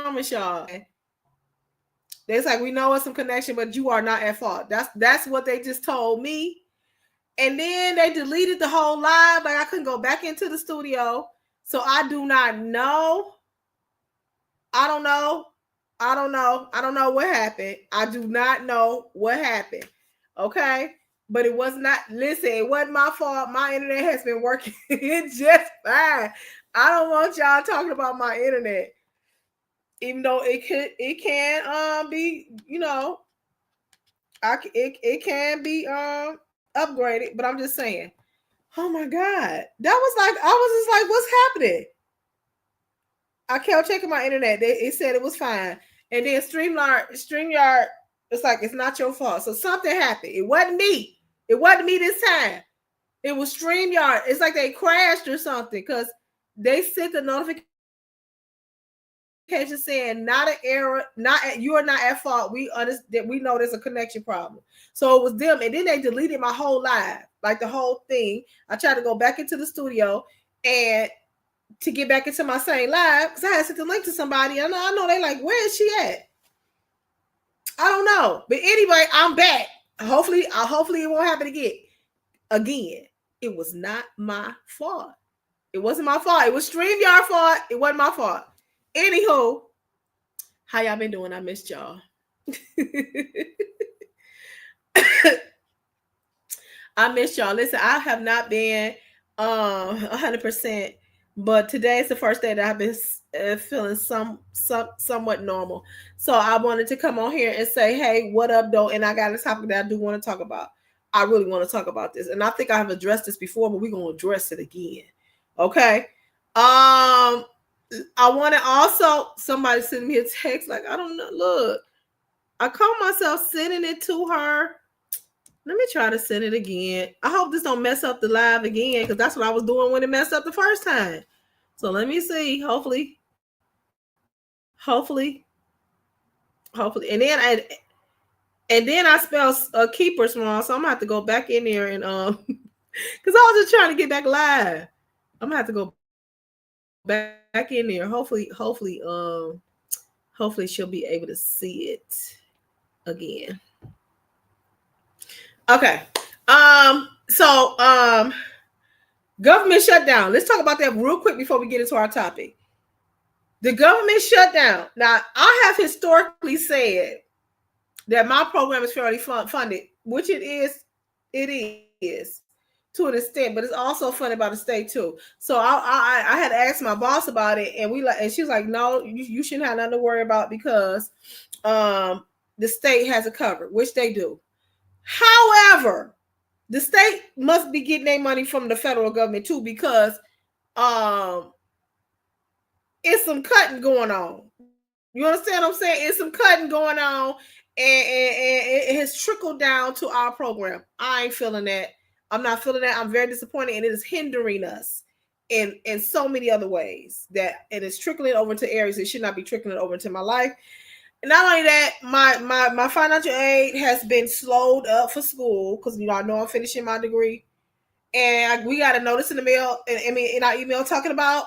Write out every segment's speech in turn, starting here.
promise y'all. It's like, we know it's some connection, but you are not at fault. That's what they just told me. And then they deleted the whole live. Like, I couldn't go back into the studio. So I do not know. I don't know. I don't know what happened. I do not know what happened. Okay. But it was not, listen, it wasn't my fault. My internet has been working just fine. I don't want y'all talking about my internet. Even though it can be, it can be upgraded, but I'm just saying. Oh my God. That was like, I was just like, what's happening? I kept checking my internet. It said it was fine. And then StreamYard, it's like, it's not your fault. So something happened. It wasn't me. It wasn't me this time. It was StreamYard. It's like they crashed or something because they sent the notification saying not an error, you are not at fault. We understand, we know there's a connection problem. So it was them, and then they deleted my whole live, like the whole thing. I tried to go back into the studio and to get back into my same live because I had sent the link to somebody. I know they like, where is she at? I don't know, but anyway, I'm back. Hopefully it won't happen again. It was not my fault. It wasn't my fault. It was StreamYard fault. It wasn't my fault. Anywho, how y'all been doing? I missed y'all. I missed y'all. Listen, I have not been 100%, but today is the first day that I've been feeling somewhat normal. So I wanted to come on here and say, hey, what up, though? And I got a topic that I do want to talk about. I really want to talk about this, and I think I have addressed this before, but we're gonna address it again. Okay. I want to also, somebody send me a text like, I don't know. Look, I caught myself sending it to her. Let me try to send it again. I hope this don't mess up the live again because that's what I was doing when it messed up the first time. So let me see. Hopefully. And then I spell keepers wrong, so I'm gonna have to go back in there and because I was just trying to get back live. I'm gonna have to go back in there. Hopefully she'll be able to see it again. Okay. So government shutdown. Let's talk about that real quick before we get into our topic. The government shutdown. Now, I have historically said that my program is fairly funded, which it is to an extent, but it's also funded by the state too. So I had asked my boss about it, and she was like, no, you shouldn't have nothing to worry about because the state has it covered, which they do. However, the state must be getting their money from the federal government too, because it's some cutting going on. You understand what I'm saying? It's some cutting going on, and it has trickled down to our program. I ain't feeling that. I'm not feeling that. I'm very disappointed, and it is hindering us in so many other ways that it is trickling over to areas it should not be trickling over into my life. And not only that, my financial aid has been slowed up for school because I know I'm finishing my degree, and we got a notice in the mail. In our email talking about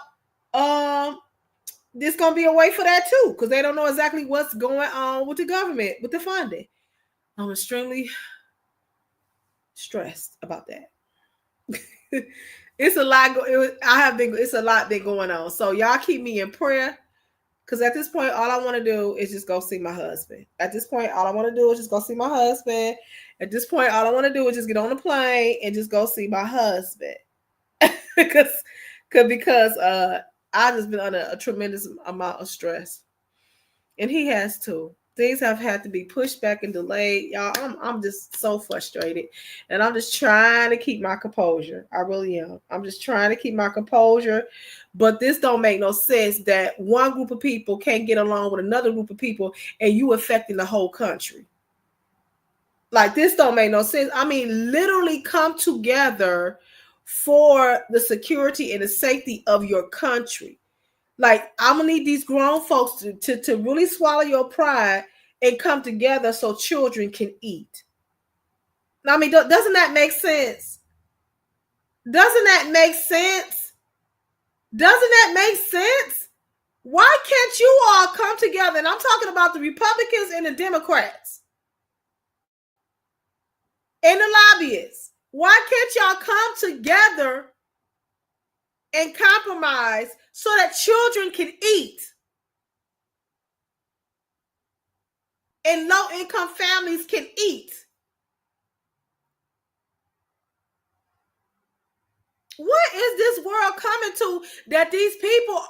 this gonna be a way for that too, because they don't know exactly what's going on with the government with the funding. I'm extremely stressed about that. It's a lot. It's a lot been going on. So y'all keep me in prayer, because at this point, all I want to do is just go see my husband. At this point, all I want to do is just go see my husband. At this point, all I want to do is just get on the plane and just go see my husband, because I've just been under a tremendous amount of stress, and he has too. Things have had to be pushed back and delayed, y'all. I'm just so frustrated, and I'm just trying to keep my composure. I really am. I'm just trying to keep my composure, but this don't make no sense that one group of people can't get along with another group of people, and you affecting the whole country. Like, this don't make no sense. I mean, literally come together for the security and the safety of your country. Like, I'm gonna need these grown folks to really swallow your pride and come together so children can eat. I mean, doesn't that make sense? Doesn't that make sense? Doesn't that make sense? Why can't you all come together? And I'm talking about the Republicans and the Democrats and the lobbyists. Why can't y'all come together and compromise so that children can eat and low-income families can eat? What is this world coming to that these people,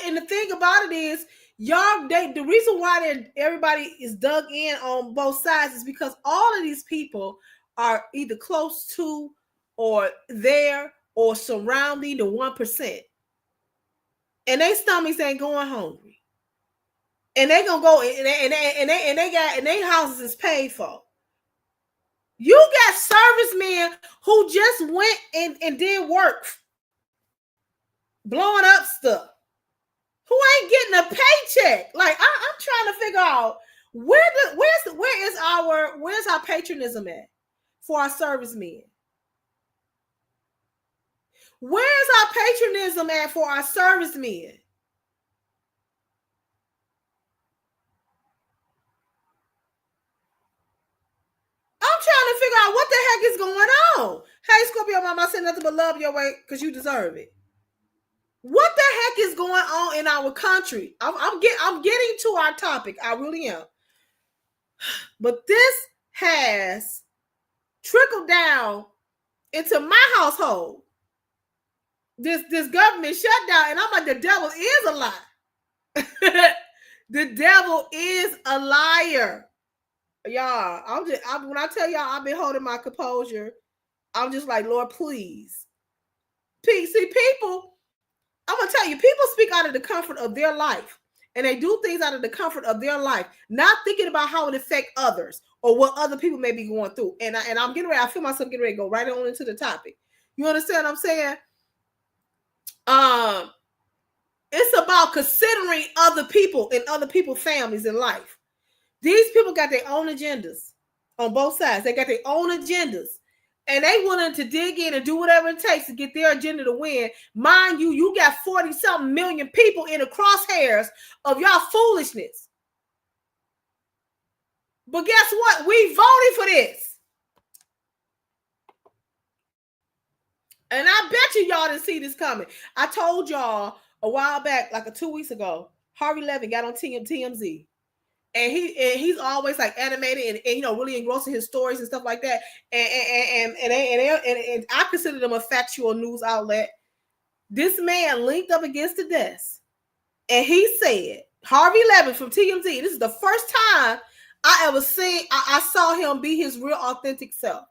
and the thing about it is, the reason why everybody is dug in on both sides is because all of these people are either close to or there or surrounding the 1%. And their stomachs ain't going hungry. And they gonna go and they houses is paid for. You got servicemen who just went and did work, blowing up stuff, who ain't getting a paycheck. Like I'm trying to figure out where's our patriotism at for our servicemen? Where's our patriotism at for our servicemen? I'm trying to figure out what the heck is going on. Hey, Scorpio Mama, I said nothing but love your way because you deserve it. What the heck is going on in our country? I'm getting to our topic. I really am. But this has trickled down into my household. This government shutdown, and I'm like, the devil is a lie. The devil is a liar. Y'all, when I tell y'all I've been holding my composure, I'm just like, Lord, please. See, people, I'm gonna tell you, people speak out of the comfort of their life, and they do things out of the comfort of their life, not thinking about how it affects others or what other people may be going through. And I'm getting ready. I feel myself getting ready to go right on into the topic. You understand what I'm saying? It's about considering other people and other people's families in life. These people got their own agendas on both sides. They got their own agendas. And they willing to dig in and do whatever it takes to get their agenda to win. Mind you, you got 40-something million people in the crosshairs of y'all foolishness. But guess what? We voted for this. And I bet y'all didn't see this coming. I told y'all a while back, like 2 weeks ago, Harvey Levin got on TMZ. And he's always like animated and really engrossed in his stories and stuff like that. And I consider them a factual news outlet. This man linked up against the desk, and he said, Harvey Levin from TMZ. This is the first time I saw him be his real authentic self.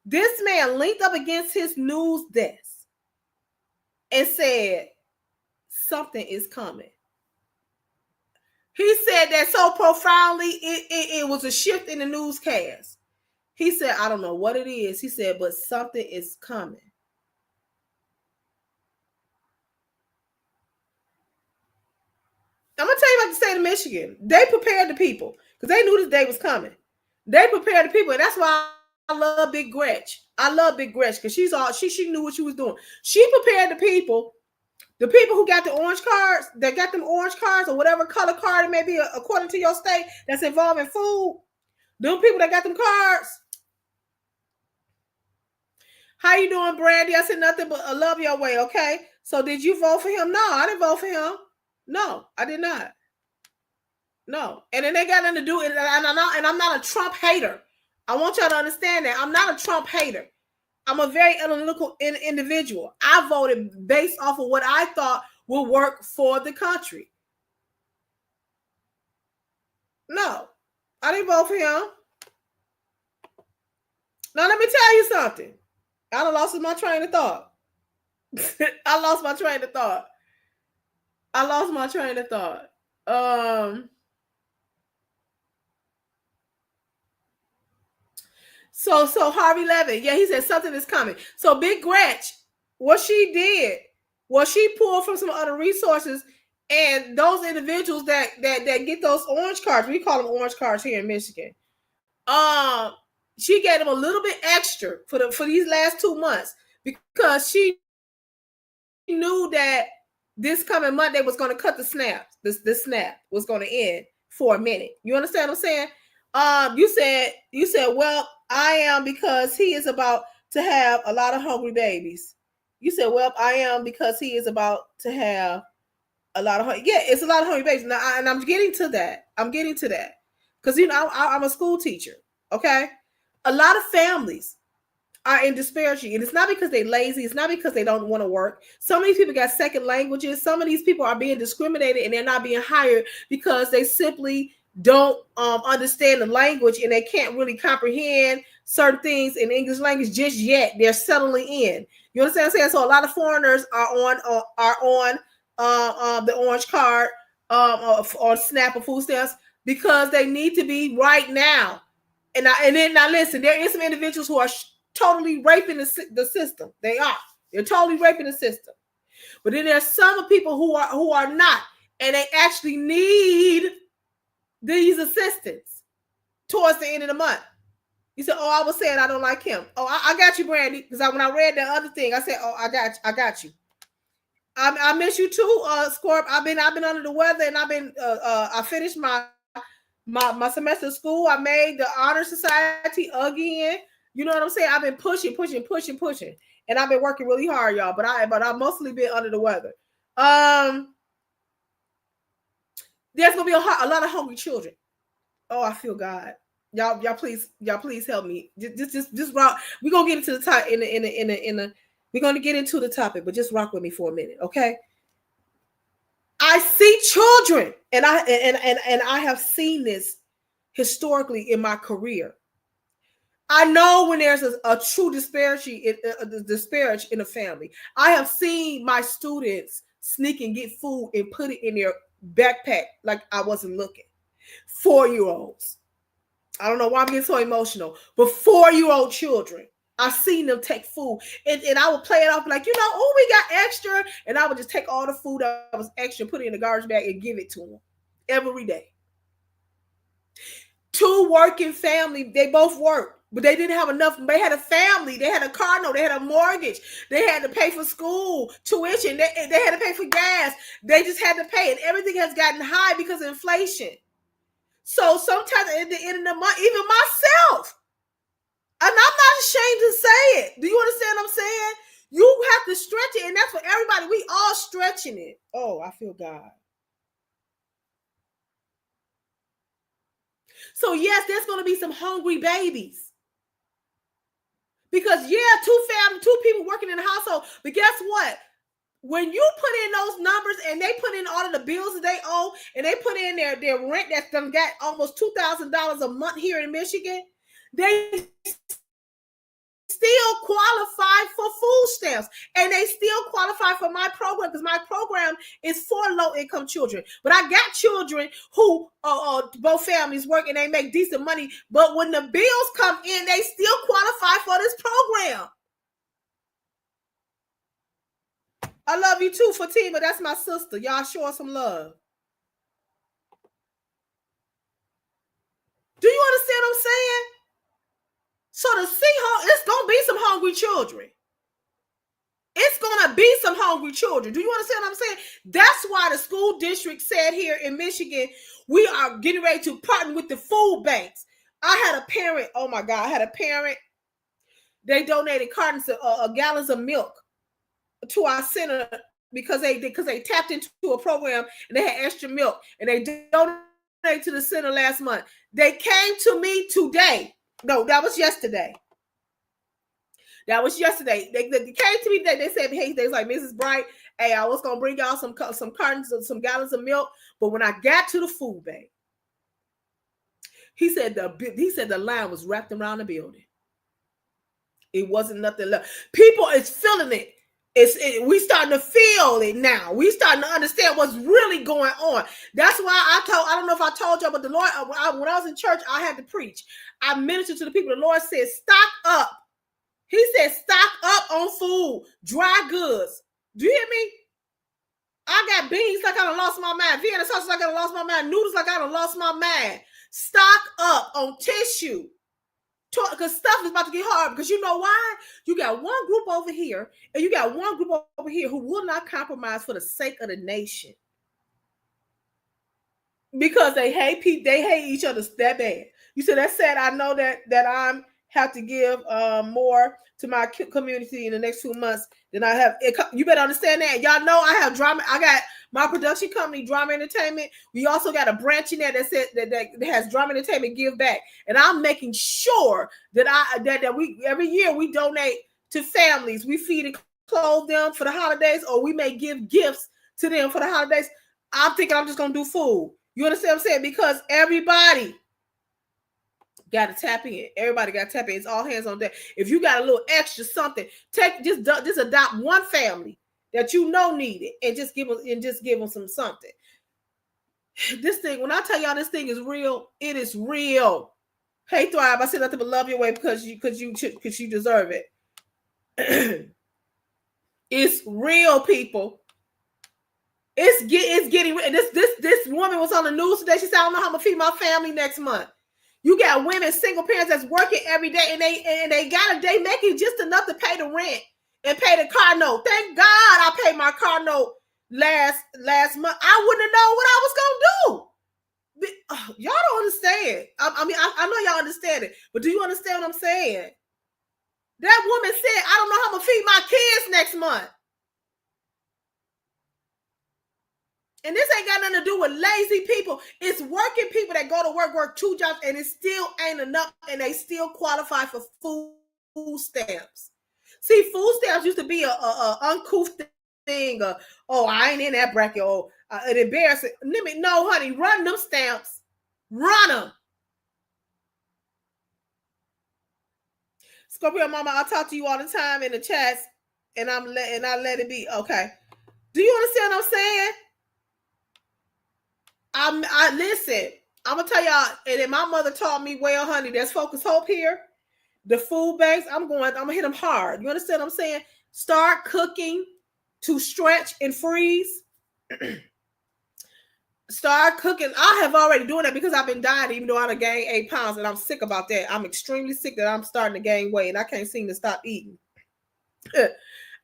This man linked up against his news desk and said, something is coming. He said that so profoundly, it was a shift in the newscast. He said, I don't know what it is. He said, but something is coming. I'm going to tell you about the state of Michigan. They prepared the people because they knew this day was coming. They prepared the people, and that's why I love Big Gretch. I love Big Gretch because she knew what she was doing. She prepared the people. The people who got the orange cards, that got them orange cards or whatever color card it may be according to your state that's involving food, them people that got them cards. How you doing, Brandy? I said nothing but I love your way, okay? So did you vote for him? No, I didn't vote for him. No, I did not. No. And then they got nothing to do, and I'm not a Trump hater. I want y'all to understand that. I'm not a Trump hater. I'm a very analytical individual. I voted based off of what I thought would work for the country. No, I didn't vote for him. Now, let me tell you something. I done lost my train of thought. I lost my train of thought. So Harvey Levin, yeah, he said something is coming. So Big Gretch, what she did was she pulled from some other resources, and those individuals that get those orange cards, we call them orange cards here in Michigan. She gave them a little bit extra for these last 2 months because she knew that this coming Monday was going to cut the snap. This snap was going to end for a minute. You understand what I'm saying? You said, well, I am because he is about to have a lot of hungry babies. You said, well, I am because he is about to have a lot of it's a lot of hungry babies. Now, and I'm getting to that. Because I'm a school teacher. Okay, a lot of families are in disparity, and it's not because they're lazy. It's not because they don't want to work. Some of these people got second languages. Some of these people are being discriminated, and they're not being hired because they simply don't understand the language, and they can't really comprehend certain things in the English language just yet. They're settling in. You understand what I'm saying? So a lot of foreigners are on the orange card or SNAP or food stamps because they need to be right now. And then listen, there is some individuals who are totally raping the system. They're totally raping the system. But then there's some people who are not, and they actually need these assistants towards the end of the month. You said, "Oh, I was saying I don't like him." Oh, I got you, Brandy. Because when I read the other thing, I said, "Oh, I got you." I miss you too, Scorp. I've been under the weather, and I finished my semester of school. I made the honor society again. You know what I'm saying? I've been pushing, and I've been working really hard, y'all. But I've mostly been under the weather. There's gonna be a lot of hungry children. Oh, I feel God. Y'all please help me. Just rock. We're gonna get into the top we're gonna get into the topic, but just rock with me for a minute, okay? I see children, and I have seen this historically in my career. I know when there's a true disparity in a family. I have seen my students sneak and get food and put it in their backpack like I wasn't looking. 4-year-olds. I don't know why I'm getting so emotional, but 4-year-old children. I've seen them take food, and I would play it off like, oh, we got extra, and I would just take all the food that was extra, put it in the garbage bag, and give it to them every day. 2 working family, they both worked, but they didn't have enough. They had a family, they had a car note, they had a mortgage, they had to pay for school tuition, they had to pay for gas, they just had to pay, and everything has gotten high because of inflation. So sometimes at the end of the month, even myself, and I'm not ashamed to say it. Do you understand what I'm saying? You have to stretch it, and that's for everybody. We all stretching it. Oh, I feel God. So yes, there's going to be some hungry babies. Because 2 people working in the household. But guess what? When you put in those numbers and they put in all of the bills that they owe, and they put in their rent that's done got almost $2,000 a month here in Michigan, they still qualify for food stamps, and they still qualify for my program, because my program is for low-income children. But I got children who both families work and they make decent money, but when the bills come in, they still qualify for this program. I love you too, Fatima. That's my sister. Y'all show us some love. Do you understand what I'm saying? So it's gonna be some hungry children. It's gonna be some hungry children. Do you understand what I'm saying? That's why the school district said here in Michigan, we are getting ready to partner with the food banks. I had a parent. Oh my God, I had a parent. They donated cartons of gallons of milk to our center because they tapped into a program and they had extra milk, and they donated to the center last month. They came to me today. No, that was yesterday. They came to me today. They said, hey, they was like, Mrs. Bright, hey, I was gonna bring y'all some cartons of some gallons of milk, but when I got to the food bank, he said the line was wrapped around the building. It wasn't nothing left. People is feeling it. We starting to feel it now. We starting to understand what's really going on. That's why I don't know if I told y'all, but the Lord, when I was in church, I had to preach. I ministered to the people. The Lord said, stock up. He said, stock up on food, dry goods. Do you hear me? I got beans like I done lost my mind. Vienna sausage like I done lost my mind. Noodles like I done lost my mind. Stock up on tissue. Because stuff is about to get hard. Because you know why? You got one group over here, and you got one group over here who will not compromise for the sake of the nation. Because they hate people, they hate each other that bad. You said that's sad. I know that I'm have to give more to my community in the next 2 months than I have. You better understand that. Y'all know I have drama. I got my production company, Drama Entertainment. We also got a branch in there that said that has Drama Entertainment Give Back, and I'm making sure that we every year we donate to families. We feed and clothe them for the holidays, or we may give gifts to them for the holidays. I'm thinking I'm just gonna do food. You understand what I'm saying? Because everybody got to tap in. Everybody got to tap in. It's all hands on deck. If you got a little extra something, just adopt one family that you know need it, and just give them some something. This thing, when I tell y'all this thing is real, it is real. Hey Thrive, I said nothing but love your way because you deserve it. It's real, people. It's getting this woman was on the news today. She said, I don't know how I'm gonna feed my family next month. You got women, single parents that's working every day, and they making just enough to pay the rent and pay the car note. Thank God I paid my car note last month. I wouldn't have known what I was gonna do. Y'all don't understand. I know y'all understand it, but do you understand what I'm saying? That woman said, I don't know how I'm gonna feed my kids next month. And this ain't got nothing to do with lazy people. It's working people that go to work 2 jobs, and it still ain't enough, and they still qualify for food stamps. See, food stamps used to be a uncouth thing. I ain't in that bracket. An embarrassing. No, honey, run them stamps. Run them. Scorpio Mama, I talk to you all the time in the chats, and I let it be. Okay. Do you understand what I'm saying? I listen. I'm gonna tell y'all, and then my mother taught me, well, honey, there's Focus Hope here. The food banks, I'm gonna hit them hard. You understand what I'm saying? Start cooking to stretch and freeze. Start cooking. I have already doing that because I've been dieting, even though I done gained 8 pounds, and I'm sick about that. I'm extremely sick that I'm starting to gain weight, and I can't seem to stop eating.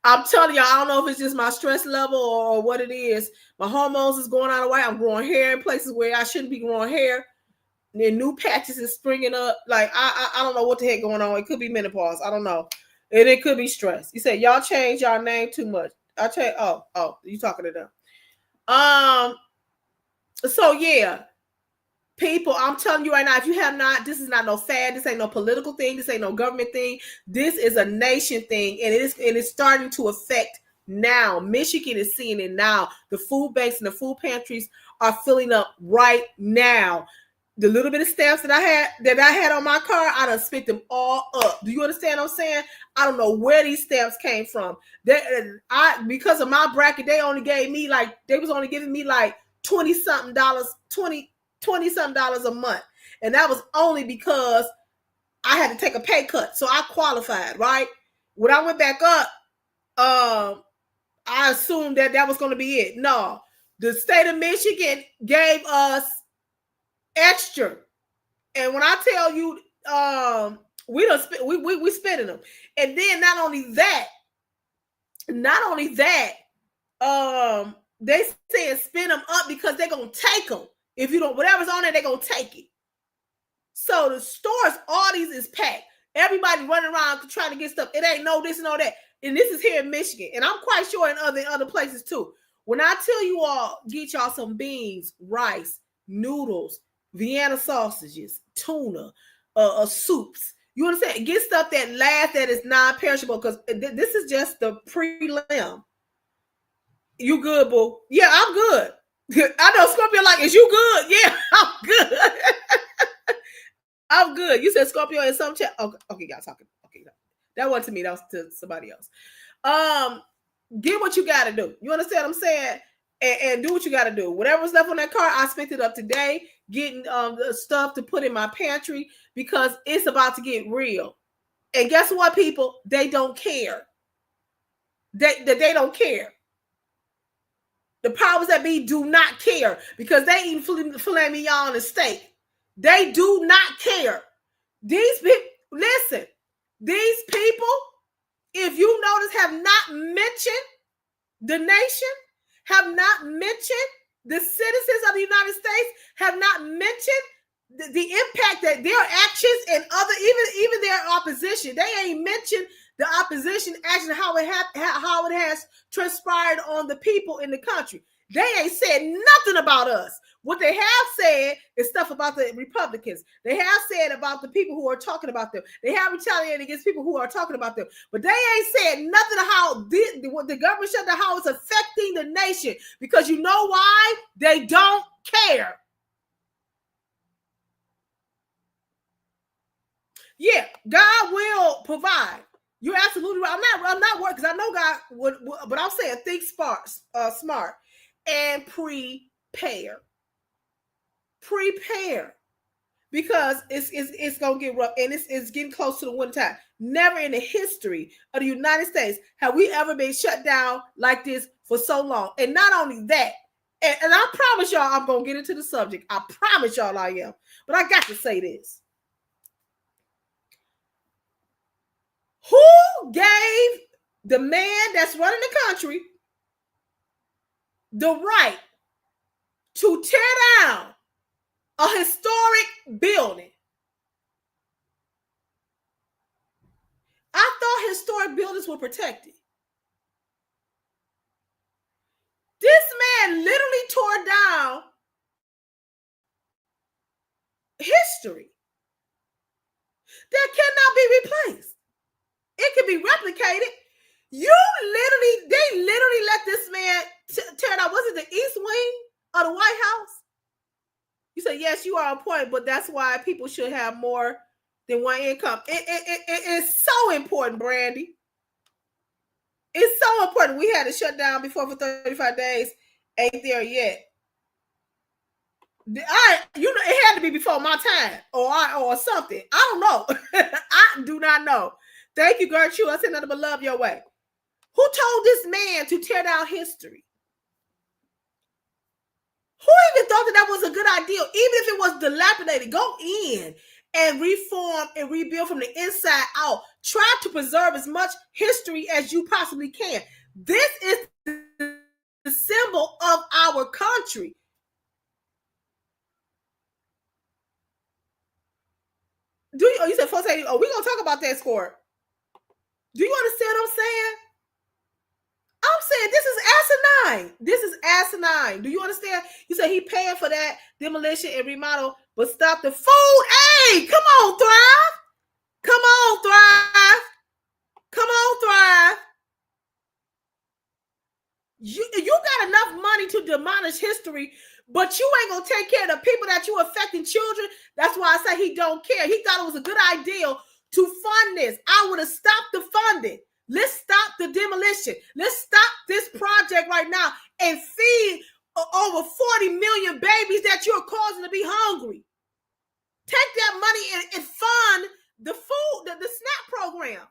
I'm telling y'all, I don't know if it's just my stress level or what it is. My hormones is going out of whack. I'm growing hair in places where I shouldn't be growing hair. And then new patches is springing up. Like, I don't know what the heck going on. It could be menopause. I don't know. And it could be stress. You said, y'all changed y'all name too much. I tell you, oh, you talking to them. So yeah. People, I'm telling you right now, if you have not, this is not no fad. This ain't no political thing. This ain't no government thing. This is a nation thing, and it's starting to affect now. Michigan is seeing it now. The food banks and the food pantries are filling up right now. The little bit of stamps that I had on my car, I done spent them all up. Do you understand what I'm saying? I don't know where these stamps came from. Because of my bracket, they was only giving me like $20-something a month, and that was only because I had to take a pay cut, so I qualified. Right when I went back up, I assumed that was going to be it. No, the state of Michigan gave us extra, and when I tell you, we spending them, and then not only that, they said spend them up because they're gonna take them. If you don't, whatever's on there, they're going to take it. So the stores, all these is packed. Everybody running around trying to get stuff. It ain't no this and all that. And this is here in Michigan. And I'm quite sure in other places too. When I tell you all, get y'all some beans, rice, noodles, Vienna sausages, tuna, soups. You understand? Get stuff that lasts, that is non-perishable, because this is just the prelim. You good, boo? Yeah, I'm good. I know Scorpio like, is you good? Yeah, I'm good. I'm good. You said Scorpio in some chat. Okay, y'all talking. Okay, that wasn't to me. That was to somebody else. Get what you got to do. You understand what I'm saying? And do what you got to do. Whatever's left on that car, I spent it up today getting the stuff to put in my pantry because it's about to get real. And guess what, people? They don't care. They don't care. The powers that be do not care because they eat filet mignon and steak. They do not care. These people, Listen, these people, if you notice, have not mentioned the nation, have not mentioned the citizens of the United States, have not mentioned the impact that their actions and other, even their opposition, they ain't mentioned the opposition action, how it has transpired on the people in the country. They ain't said nothing about us. What they have said is stuff about the Republicans. They have said about the people who are talking about them. They have retaliated against people who are talking about them. But they ain't said nothing how the government shutdown, how it's affecting the nation. Because you know why? They don't care. Yeah, God will provide. You're absolutely right. I'm not worried because I know God would, but I'm saying think smart and prepare. Prepare. Because it's gonna get rough, and it's getting close to the winter time. Never in the history of the United States have we ever been shut down like this for so long. And not only that, and I promise y'all I'm gonna get into the subject. I promise y'all I am. But I got to say this. Who gave the man that's running the country the right to tear down a historic building? I thought historic buildings were protected. This man literally tore down history that cannot be replaced. It can be replicated. They literally let this man tear down. Was it the East Wing of the White House? You say, yes, you are on point, but that's why people should have more than one income. It's so important, Brandy. It's so important. We had to shut down before for 35 days. Ain't there yet. It had to be before my time or something. I don't know. I do not know. Thank you, Gertrude. I send nothing but love your way. Who told this man to tear down history? Who even thought that was a good idea? Even if it was dilapidated, go in and reform and rebuild from the inside out. Try to preserve as much history as you possibly can. This is the symbol of our country. You said folks say, we're gonna talk about that score. Do you understand what I'm saying? I'm saying this is asinine. This is asinine. Do you understand? You said he paying for that demolition and remodel, but stop the food. Hey, come on, Thrive. Come on, Thrive. Come on, Thrive. You got enough money to demolish history, but you ain't gonna take care of the people that you affecting, children. That's why I say he don't care. He thought it was a good idea to fund this. I would have stopped the funding. Let's stop the demolition. Let's stop this project right now and feed over 40 million babies that you're causing to be hungry. Take that money and fund the food, the SNAP program.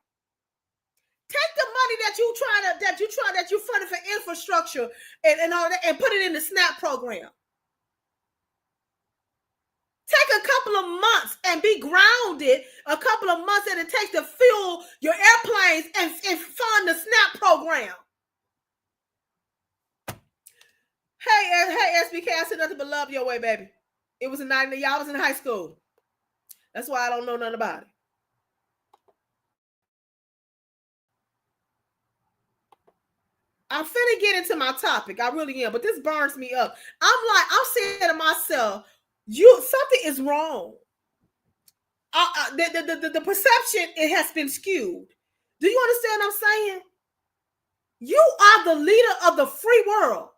Take the money that you funded for infrastructure and all that and put it in the SNAP program. Take a couple of months and be grounded, a couple of months that it takes to fuel your airplanes and fund the SNAP program. Hey, SBK, I said nothing but love your way, baby. It was a night that y'all was in high school. That's why I don't know nothing about it. I'm finna get into my topic. I really am, but this burns me up. I'm saying to myself, something is wrong. The perception, it has been skewed. Do you understand what I'm saying? You are the leader of the free world.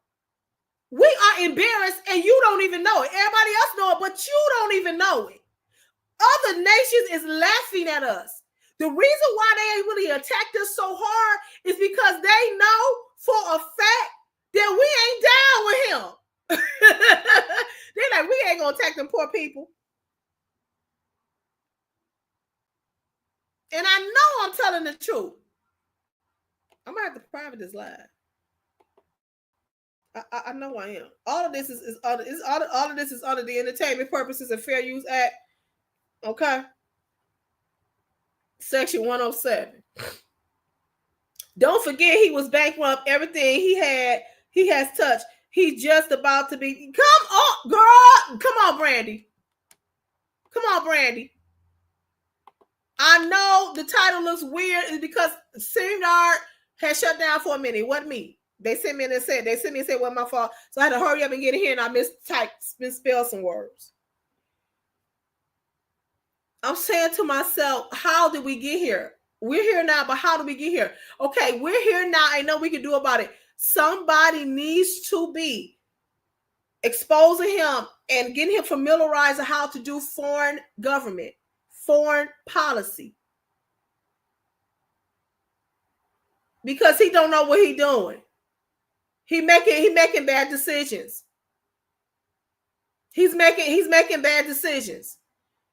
We are embarrassed and you don't even know it. Everybody else know it, but you don't even know it. Other nations is laughing at us. The reason why they ain't really attacked us so hard is because they know for a fact that we ain't down with him. They're like, we ain't gonna attack them poor people. And I know I'm telling the truth. I'm gonna have to private this live. I know I am. All of this is all of this is under the Entertainment Purposes and Fair Use Act. Okay. Section 107. Don't forget he was bankrupt. Everything he has touched. He's just about to be. Come on, girl. Come on, Brandy. Come on, Brandy. I know the title looks weird is because StreamYard has shut down for a minute. It wasn't me. They sent me and said, it wasn't my fault. So I had to hurry up and get in here, and I misspelled some words. I'm saying to myself, how did we get here? We're here now, but how do we get here? Okay, we're here now. I know we can do about it. Somebody needs to be exposing him and getting him familiarized with how to do foreign government, foreign policy. Because he don't know what he's doing. He making bad decisions. He's making bad decisions.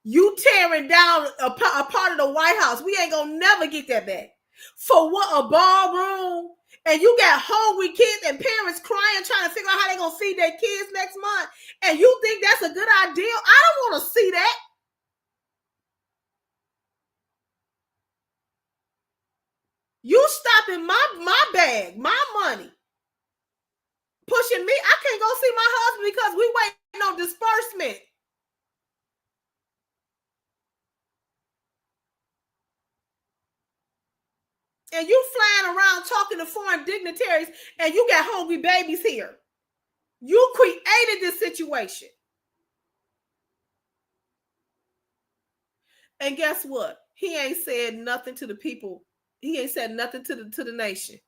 You tearing down a part of the White House. We ain't gonna never get that back. For what? A ballroom? And you got hungry kids and parents crying, trying to figure out how they're gonna feed their kids next month. And you think that's a good idea? I don't want to see that. You stopping my bag, my money, pushing me. I can't go see my husband because we waiting on disbursement. And you flying around talking to foreign dignitaries, and you got hungry babies here. You created this situation. And guess what? He ain't said nothing to the people. He ain't said nothing to the nation.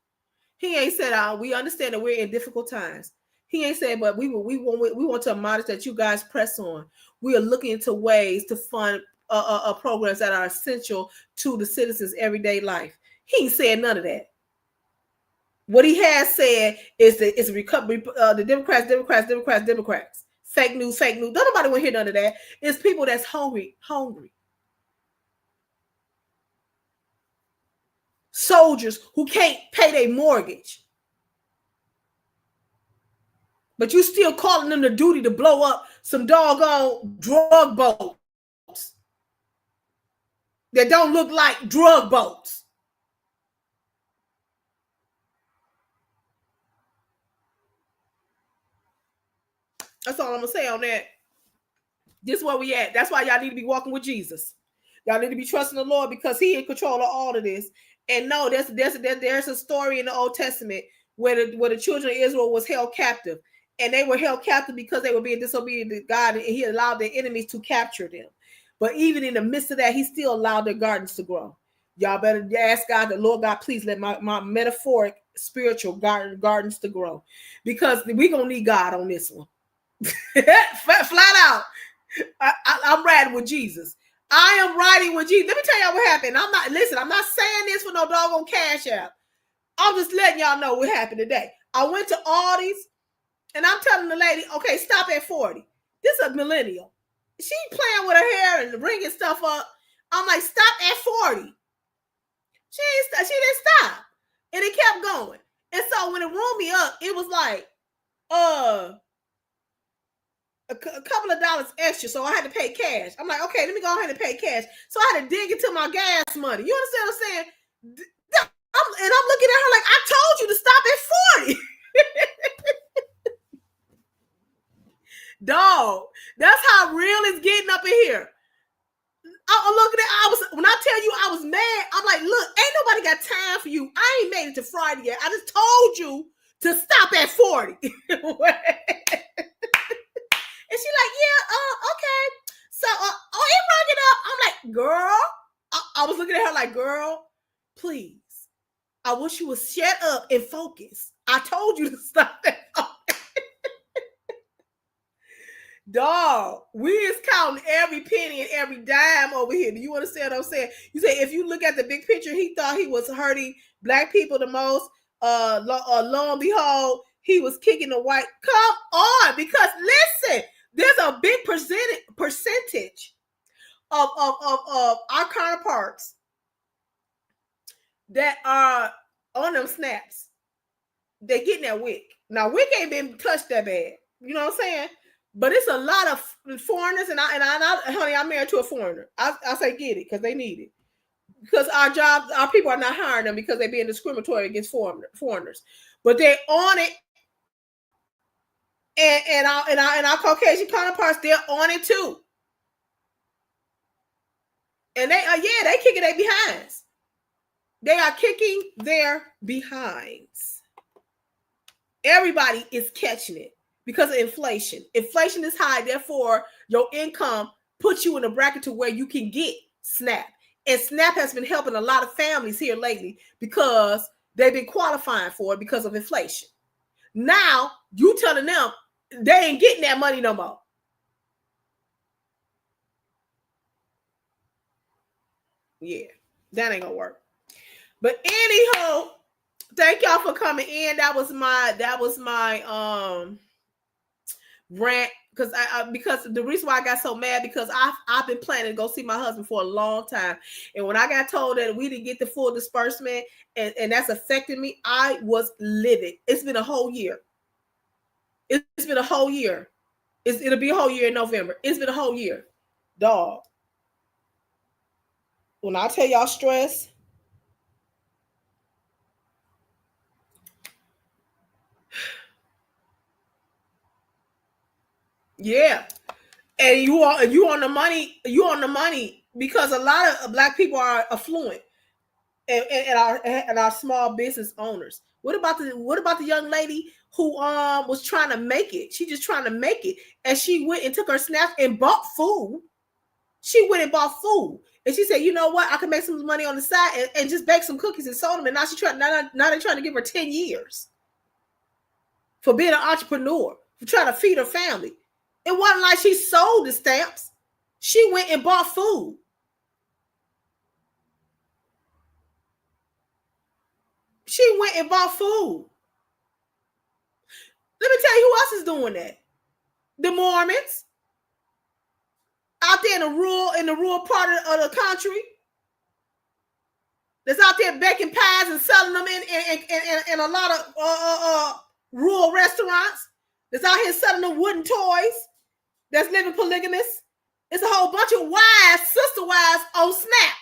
He ain't said, we understand that we're in difficult times. He ain't said, but we want to admonish that you guys press on. We are looking into ways to fund programs that are essential to the citizens' everyday life. He ain't said none of that. What he has said is that it's recovery. The Democrats. Fake news. Don't nobody want to hear none of that. It's people that's hungry. Soldiers who can't pay their mortgage. But you still calling them the duty to blow up some doggone drug boats that don't look like drug boats. That's all I'm going to say on that. This is where we at. That's why y'all need to be walking with Jesus. Y'all need to be trusting the Lord because he in control of all of this. And no, there's a story in the Old Testament where the children of Israel was held captive. And they were held captive because they were being disobedient to God, and he allowed their enemies to capture them. But even in the midst of that, he still allowed their gardens to grow. Y'all better ask God, the Lord God, please let my metaphoric spiritual gardens to grow. Because we're going to need God on this one. Flat out. I'm riding with Jesus. I am riding with Jesus. Let me tell y'all what happened. I'm not saying this for no doggone cash app. I'm just letting y'all know what happened today. I went to Aldi's and I'm telling the lady, okay, stop at 40. This is a millennial. She playing with her hair and ringing stuff up. I'm like, stop at 40. She didn't stop. And it kept going. And so when it rolled me up, it was like, a couple of dollars extra, so I had to pay cash. I'm like, okay, let me go ahead and pay cash. So I had to dig into my gas money. You understand what I'm saying? And I'm looking at her like, I told you to stop at 40. Dog, that's how real it's getting up in here. I'm looking at, when I tell you I was mad, I'm like, look, ain't nobody got time for you. I ain't made it to Friday yet. I just told you to stop at 40. And she like, yeah, okay. So, it rung it up. I'm like, girl, I was looking at her like, girl, please. I wish you would shut up and focus. I told you to stop that. Dog, we is counting every penny and every dime over here. Do you understand what I'm saying? You say, if you look at the big picture, he thought he was hurting black people the most. Lo and behold, he was kicking the white. Come on, because listen, there's a big percentage of our counterparts that are on them snaps. They're getting that wick. Now, wick ain't been touched that bad. You know what I'm saying? But it's a lot of foreigners, and I honey, I'm married to a foreigner. I say get it because they need it. because our people are not hiring them because they're being discriminatory against foreigners. But they're on it, and our Caucasian counterparts, they're on it too. And they kicking their behinds. They are kicking their behinds. Everybody is catching it because of inflation. Inflation is high, therefore your income puts you in a bracket to where you can get SNAP. And SNAP has been helping a lot of families here lately because they've been qualifying for it because of inflation. Now you telling them they ain't getting that money no more. Yeah, that ain't gonna work. But anyhow, thank y'all for coming in. That was my rant, because the reason why I got so mad, because I've been planning to go see my husband for a long time, and when I got told that we didn't get the full disbursement and that's affecting me, I was livid. It's been a whole year. It's been a whole year. It'll be a whole year in November. It's been a whole year, dog. When I tell y'all stress, yeah. And you on the money. You on the money because a lot of Black people are affluent and our small business owners. What about the young lady who was trying to make it? She just trying to make it, and she went and took her SNAP and bought food. She went and bought food, and she said, "You know what? I can make some money on the side and just bake some cookies and sold them." And now now they're trying to give her 10 years for being an entrepreneur, for trying to feed her family. It wasn't like she sold the stamps. She went and bought food. She went and bought food. Let me tell you who else is doing that. The Mormons out there in the rural part of the country. That's out there baking pies and selling them in a lot of rural restaurants. That's out here selling them wooden toys. That's living polygamous. It's a whole bunch of wives, sister wives on SNAP.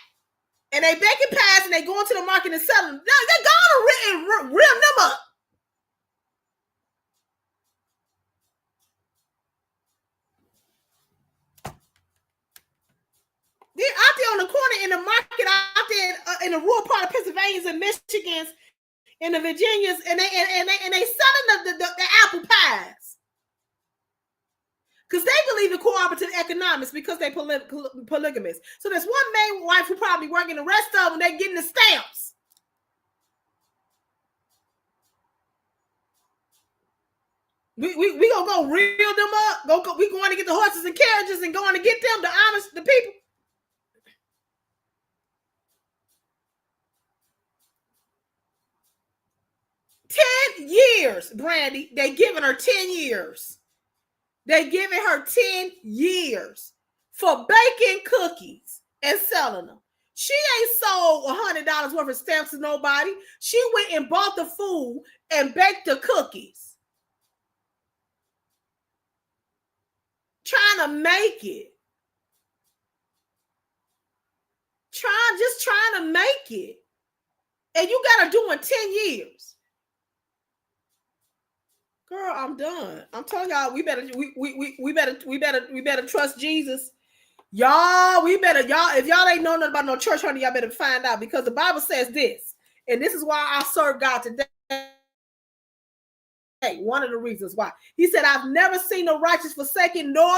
And they baking pies and they go into the market and sell them. Now they're going to rim them up. They're out there on the corner in the market, out there in the rural part of Pennsylvania and Michigans and the Virginias, and they selling the apple pies. Because they believe in cooperative economics because they polygamous. So there's one main wife who probably working, the rest of them, they getting the stamps. We gonna go reel them up. We going to get the horses and carriages and going to get them to honor the people. $10 years, Brandy. They giving her 10 years. They giving her 10 years for baking cookies and selling them. She ain't sold $100 worth of stamps to nobody. She went and bought the food and baked the cookies. Trying to make it. Just trying to make it. And you got her doing 10 years. Girl, I'm done. I'm telling y'all, we better trust Jesus. Y'all, if y'all ain't know nothing about no church, honey, y'all better find out, because the Bible says this, and this is why I serve God today. One of the reasons why. He said, I've never seen the righteous forsaken, nor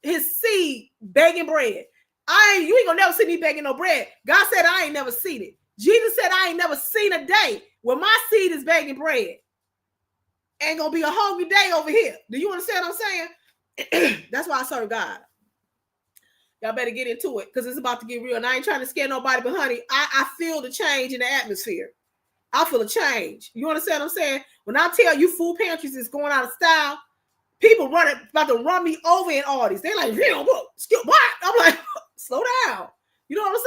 his seed begging bread. You ain't gonna never see me begging no bread. God said I ain't never seen it. Jesus said I ain't never seen a day where my seed is begging bread. Ain't gonna be a hungry day over here. Do you understand what I'm saying? That's why I serve God. Y'all better get into it, because it's about to get real. And I ain't trying to scare nobody, but honey, I feel the change in the atmosphere. I feel a change. You understand what I'm saying? When I tell you food pantries is going out of style, people about to run me over in Aldi's. They're like, what? I'm like, slow down. You know what I'm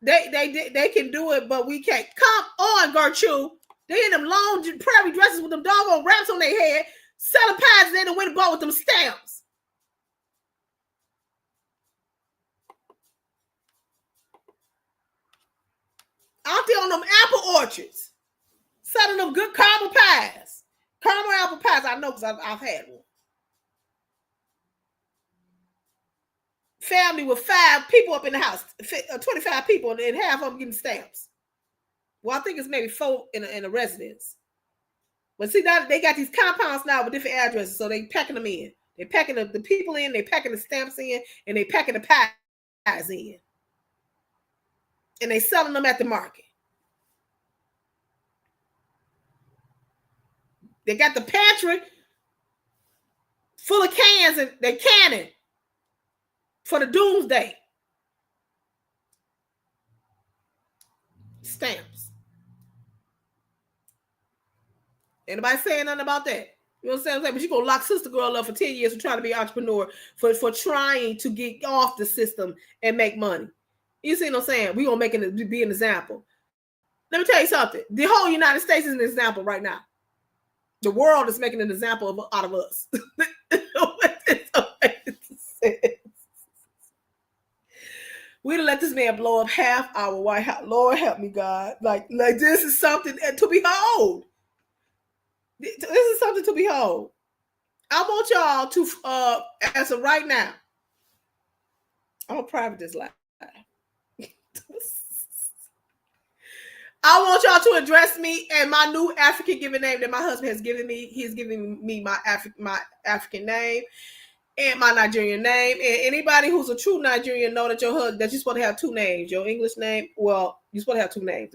saying? They can do it, but we can't. Come on, Gertrude. They in them long prairie dresses with them doggone wraps on their head, selling pies, and they done went and bought with them stamps. orchards, selling them good caramel pies. Caramel apple pies, I know because I've had one. Family with 5 people up in the house, 25 people, and half of them getting stamps. Well, I think it's maybe 4 in a residence. But see, now they got these compounds now with different addresses, so they packing them in. They packing the people in, they packing the stamps in, and they packing the pies in. And they selling them at the market. They got the pantry full of cans, and they canning for the doomsday. Stamps. Anybody saying nothing about that? You know what I'm saying? But you're going to lock sister girl up for 10 years for trying to be an entrepreneur, for trying to get off the system and make money. You see what I'm saying? We're going to make it be an example. Let me tell you something. The whole United States is an example right now. The world is making an example out of us. We'd let this man blow up half our White House. Lord help me, God. Like this is something to behold. This is something to behold. I want y'all to, as of right now, I'm gonna private this live. I want y'all to address me and my new African given name that my husband has given me. He's giving me my African name and my Nigerian name. And anybody who's a true Nigerian know that you're supposed to have 2 names. Your English name, well, you're supposed to have 2 names.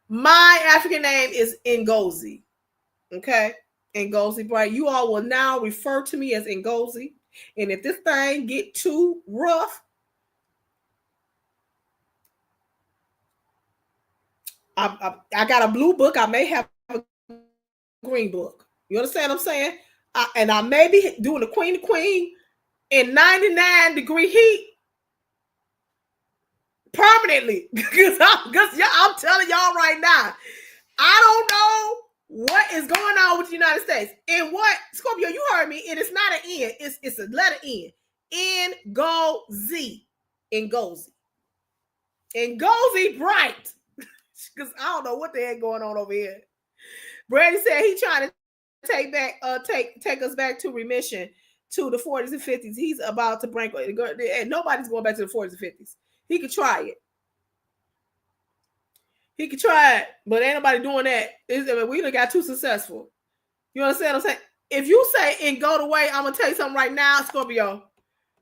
My African name is Ngozi. Okay? Ngozi Bright. You all will now refer to me as Ngozi. And if this thing get too rough, I got a blue book. I may have a green book. You understand what I'm saying? And I may be doing the queen to queen in 99-degree heat permanently. Because I'm telling y'all right now, I don't know what is going on with the United States. And what, Scorpio, you heard me, and it's not an N, it's a letter N. Ngozi. Ngozi. Ngozi Bright. Because I don't know what the heck going on over here. Brady said he trying to take us back to remission to the 40s and 50s. He's about to bring, and nobody's going back to the 40s and 50s. He could try it. He could try it, but ain't nobody doing that. We done got too successful. You understand what I'm saying? If you say and go the way, I'm gonna tell you something right now, Scorpio.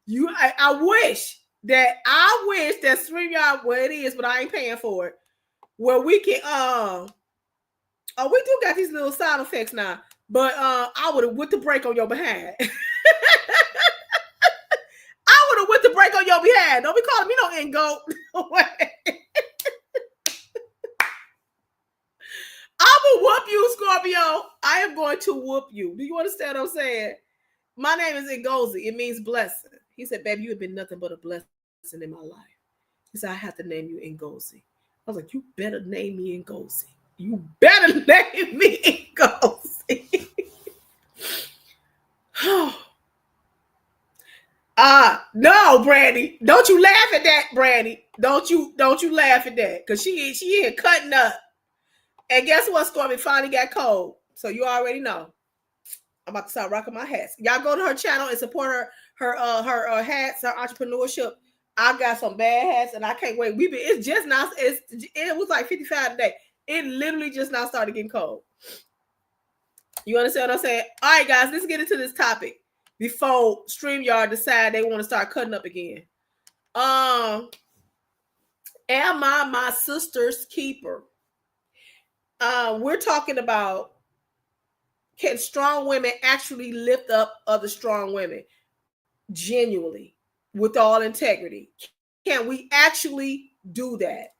I wish that StreamYard, well, it is, but I ain't paying for it. Where we can we do got these little sound effects now, but I would have whipped the brake on your behind. I would have whipped the brake on your behind. Don't be calling me no Ngo. I will whoop you, Scorpio. I am going to whoop you. Do you understand what I'm saying? My name is Ngozi. It means blessing. He said, baby, you have been nothing but a blessing in my life. He said, I have to name you Ngozi. I was like, you better name me Ngozi. You better name me Ngozi. No, Brandy. Don't you laugh at that, Brandy. Don't you laugh at that. Because she here cutting up. And guess what, Scorpio? Finally got cold. So you already know. I'm about to start rocking my hats. Y'all go to her channel and support her hats, her entrepreneurship. I got some bad hats and I can't wait. It's just now. It was like 55 today. It literally just now started getting cold. You understand what I'm saying? All right, guys, let's get into this topic before StreamYard decide they want to start cutting up again. Am I my sister's keeper? We're talking about, can strong women actually lift up other strong women genuinely with all integrity? Can we actually do that?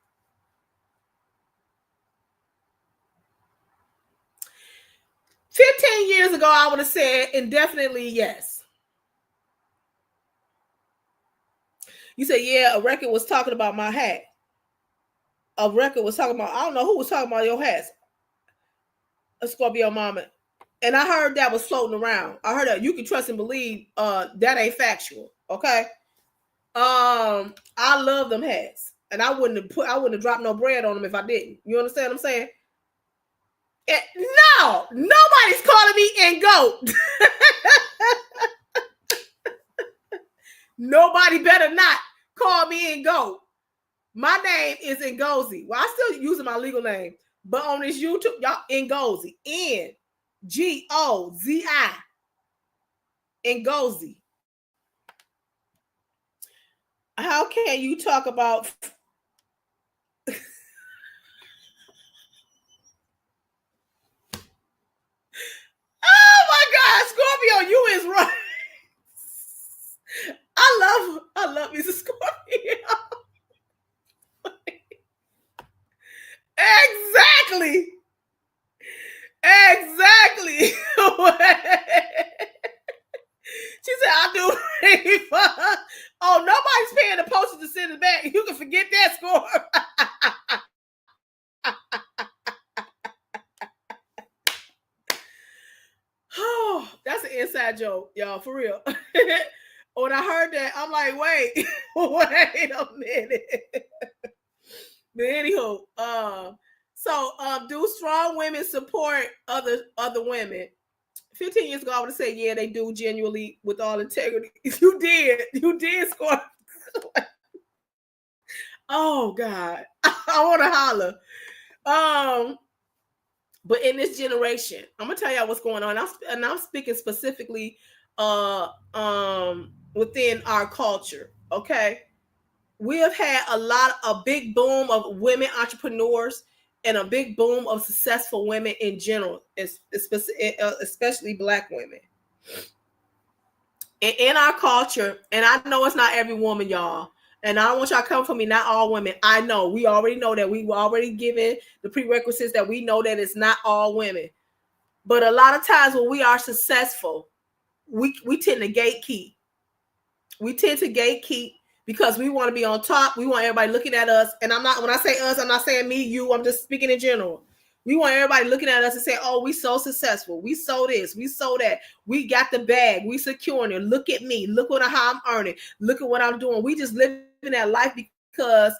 $15 years ago, I would have said indefinitely yes. You said, yeah, a record was talking about my hat. A record was talking about, I don't know who was talking about your hats. A Scorpio mama. And I heard that was floating around. I heard that you can trust and believe that ain't factual. Okay. I love them hats. And I wouldn't have dropped no bread on them if I didn't. You understand what I'm saying? No, nobody's calling me Ngoat. Nobody better not call me Ngoat. My name is Ngozi. Well, I still using my legal name, but on this YouTube, y'all, Ngozi. Ngozi. Ngozi. How can you talk about oh my God, Scorpio, you is right. I love Mrs. Scorpio. Exactly. She said, I do. Oh, nobody's paying the postage to send it back. You can forget that, Score. Oh, that's an inside joke, y'all, for real. When I heard that, I'm like, wait a minute. But anywho, do strong women support other women? 15 years ago, I would have said, yeah, they do genuinely with all integrity. You did score. Oh God, I want to holler. But in this generation, I'm gonna tell y'all what's going on. I'm speaking specifically, within our culture. Okay, we have had a big boom of women entrepreneurs and a big boom of successful women in general, especially Black women. In our culture, and I know it's not every woman, y'all, and I don't want y'all to come for me, not all women. I know, we already know that. We've already given the prerequisites that we know that it's not all women. But a lot of times when we are successful, we tend to gatekeep. We tend to gatekeep because we want to be on top. We want everybody looking at us. And when I say us, I'm not saying me, you, I'm just speaking in general. We want everybody looking at us and say, oh, we so successful. We sold this. We sold that. We got the bag. We securing it. Look at me. Look how I'm earning. Look at what I'm doing. We just living that life because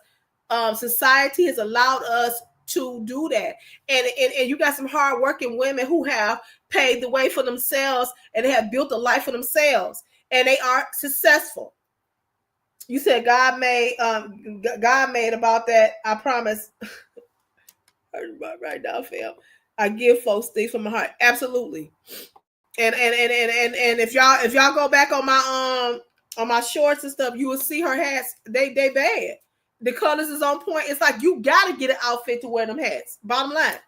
society has allowed us to do that. And you got some hardworking women who have paved the way for themselves and they have built a life for themselves. And they are successful. You said God made about that. I promise. Right now, fam. I give folks things from my heart. Absolutely. And if y'all go back on my shorts and stuff, you will see her hats. They bad. The colors is on point. It's like you gotta get an outfit to wear them hats. Bottom line.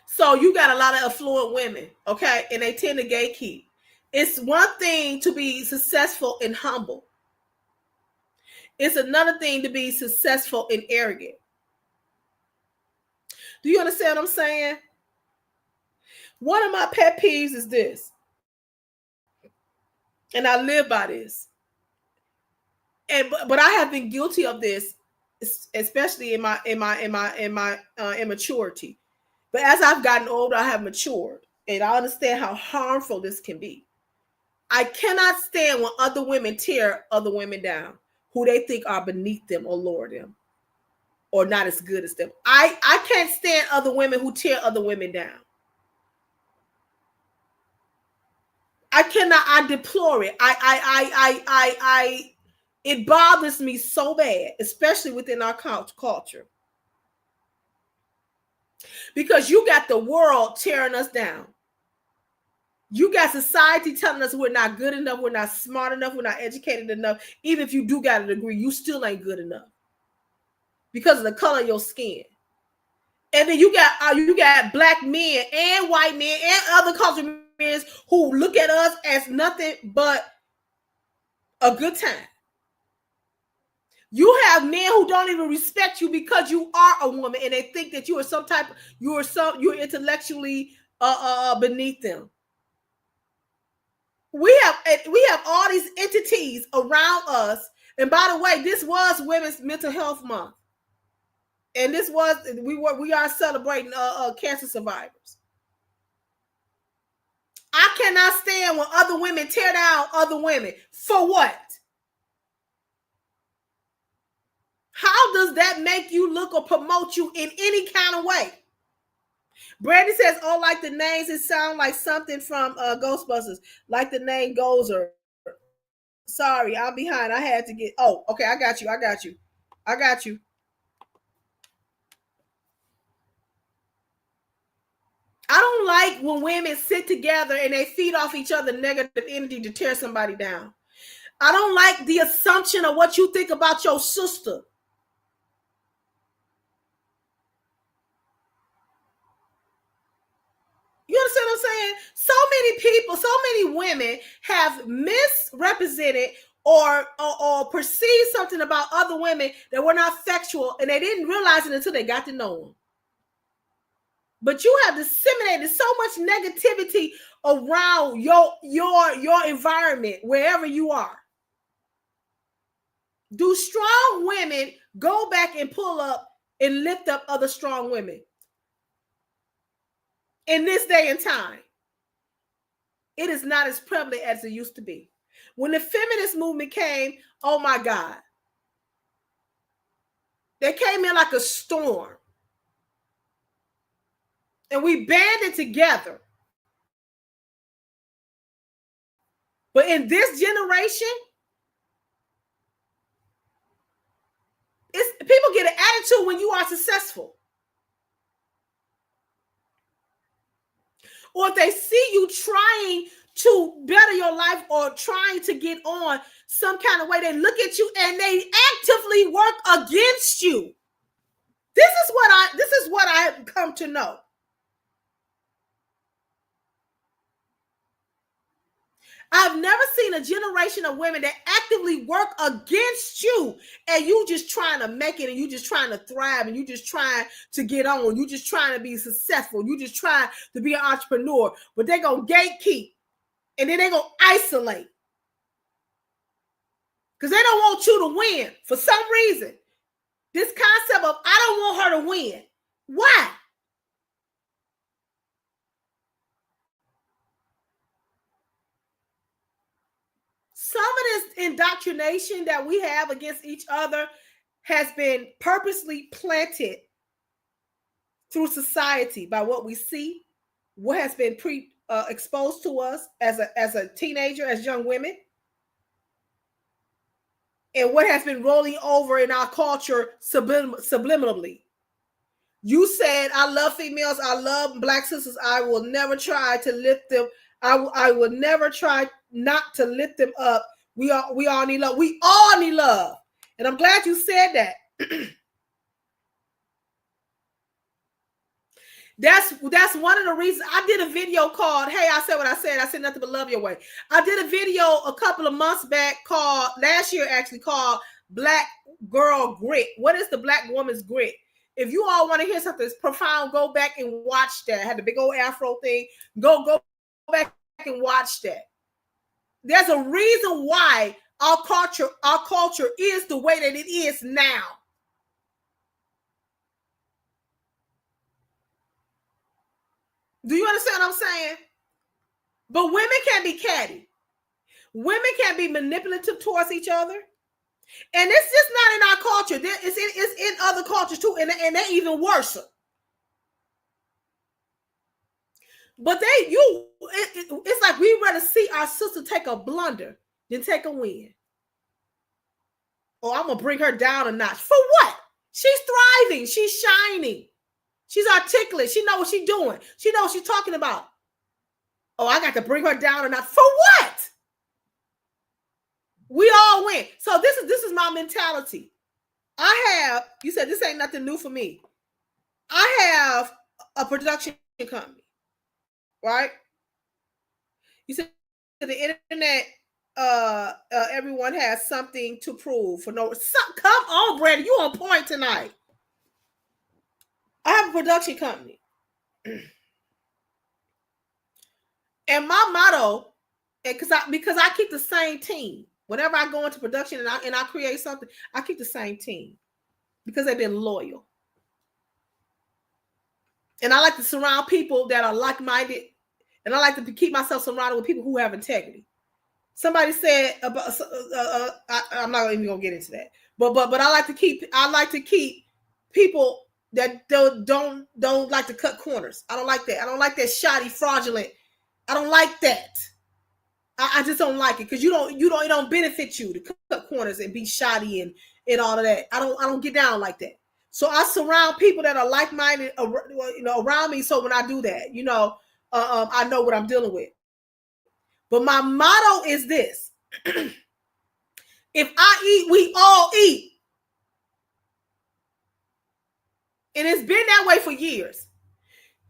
So you got a lot of affluent women, okay? And they tend to gatekeep. It's one thing to be successful and humble. It's another thing to be successful and arrogant. Do you understand what I'm saying? One of my pet peeves is this. And I live by this. But I have been guilty of this, especially in my immaturity. But as I've gotten older, I have matured, and I understand how harmful this can be. I cannot stand when other women tear other women down who they think are beneath them or lower them or not as good as them. I can't stand other women who tear other women down. I cannot. I deplore it. It bothers me so bad, especially within our culture. Because you got the world tearing us down. You got society telling us we're not good enough, we're not smart enough, we're not educated enough. Even if you do got a degree, you still ain't good enough because of the color of your skin. And then you got Black men and white men and other cultural men who look at us as nothing but a good time. You have men who don't even respect you because you are a woman, and they think that you are you're intellectually beneath them. We have all these entities around us. And by the way, this was Women's Mental Health Month. And we are celebrating cancer survivors. I cannot stand when other women tear down other women. For what? How does that make you look or promote you in any kind of way? Brandy says, oh, like the names, it sounds like something from Ghostbusters, like the name Gozer. Sorry, I'm behind. I had to get, oh, okay, I got you. I don't like when women sit together and they feed off each other negative energy to tear somebody down. I don't like the assumption of what you think about your sister. You understand what I'm saying? So many people, so many women have misrepresented or perceived something about other women that were not factual, and they didn't realize it until they got to know them. But you have disseminated so much negativity around your environment, wherever you are. Do strong women go back and pull up and lift up other strong women in this day and time? It is not as prevalent as it used to be. When the feminist movement came, oh my God, they came in like a storm. And we banded together. But in this generation, people get an attitude when you are successful. Or if they see you trying to better your life or trying to get on some kind of way, they look at you and they actively work against you. This is what I have come to know. I've never seen a generation of women that actively work against you, and you just trying to make it, and you just trying to thrive, and you just trying to get on, you just trying to be successful, you just trying to be an entrepreneur, but they're going to gatekeep, and then they're going to isolate. Because they don't want you to win for some reason. This concept of, I don't want her to win. Why? Some of this indoctrination that we have against each other has been purposely planted through society by what we see, what has been exposed to us as a teenager, as young women, and what has been rolling over in our culture subliminally. You said, I love females, I love Black sisters, I will never try to lift them. I will never try not to lift them up. We all need love. We all need love. And I'm glad you said that. That's one of the reasons I did a video called, hey, I said what I said nothing but love your way. I did a video a couple of months back last year actually, called Black Girl Grit. What is the Black woman's grit? If you all want to hear something profound, go back and watch that. I had the big old afro thing. Go back and watch that. There's a reason why our culture is the way that it is now. Do you understand what I'm saying? But women can be catty. Women can be manipulative towards each other. And it's just not in our culture. It's in other cultures too, and they're even worse. But it's like we'd rather see our sister take a blunder than take a win. Oh, I'm going to bring her down a notch. For what? She's thriving. She's shining. She's articulate. She knows what she's doing. She knows what she's talking about. Oh, I got to bring her down a notch. For what? We all win. So this is my mentality. You said this ain't nothing new for me. I have a production company, right? You said the internet, everyone has something to prove for no. Come on, Brandon, you on point tonight. I have a production company, and my motto, because I keep the same team. Whenever I go into production and I create something, I keep the same team because they've been loyal. And I like to surround people that are like-minded. And I like to keep myself surrounded with people who have integrity. Somebody said about I'm not even gonna get into that, but I like to keep people that don't like to cut corners. I don't like that. I don't like that shoddy, fraudulent. I don't like that. I just don't like it because it don't benefit you to cut corners and be shoddy and all of that. I don't get down like that. So I surround people that are like-minded, around me. So when I do that, I know what I'm dealing with. But my motto is this: if I eat, we all eat. And it's been that way for years.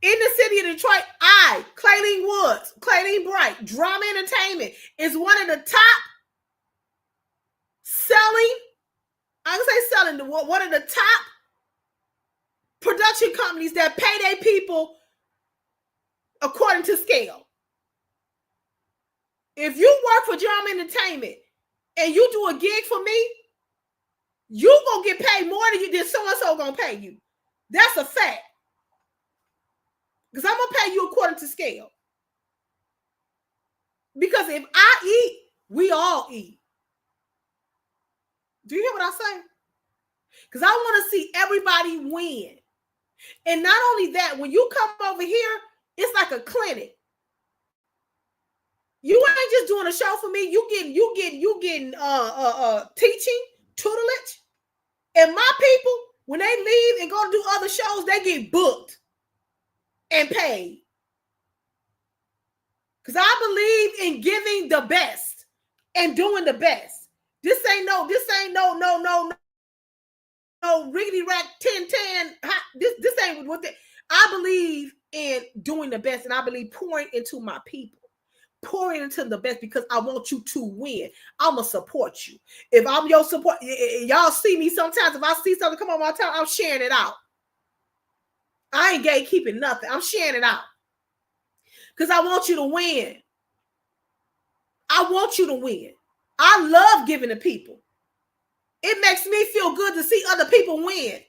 In the city of Detroit, Clayleen Woods, Clayleen Bright, Drama Entertainment is one of the top one of the top production companies that pay their people according to scale. If you work for Drama Entertainment and you do a gig for me, you gonna get paid more than so-and-so gonna pay you. That's a fact. Because I'm going to pay you according to scale. Because if I eat, we all eat. Do you hear what I say? Because I want to see everybody win. And not only that, when you come over here, it's like a clinic. You ain't just doing a show for me. You getting teaching, tutelage. And my people, when they leave and go to do other shows, they get booked and paid. Because I believe in giving the best and doing the best. This ain't no riggedy rack 10-10. This ain't what I believe in doing the best, and I believe pouring into my people. Pouring into the best because I want you to win. I'ma support you. If I'm your support, y'all see me sometimes. If I see something come on my time, I'm sharing it out. I ain't gatekeeping nothing. I'm sharing it out. Because I want you to win. I want you to win. I love giving to people. It makes me feel good to see other people win.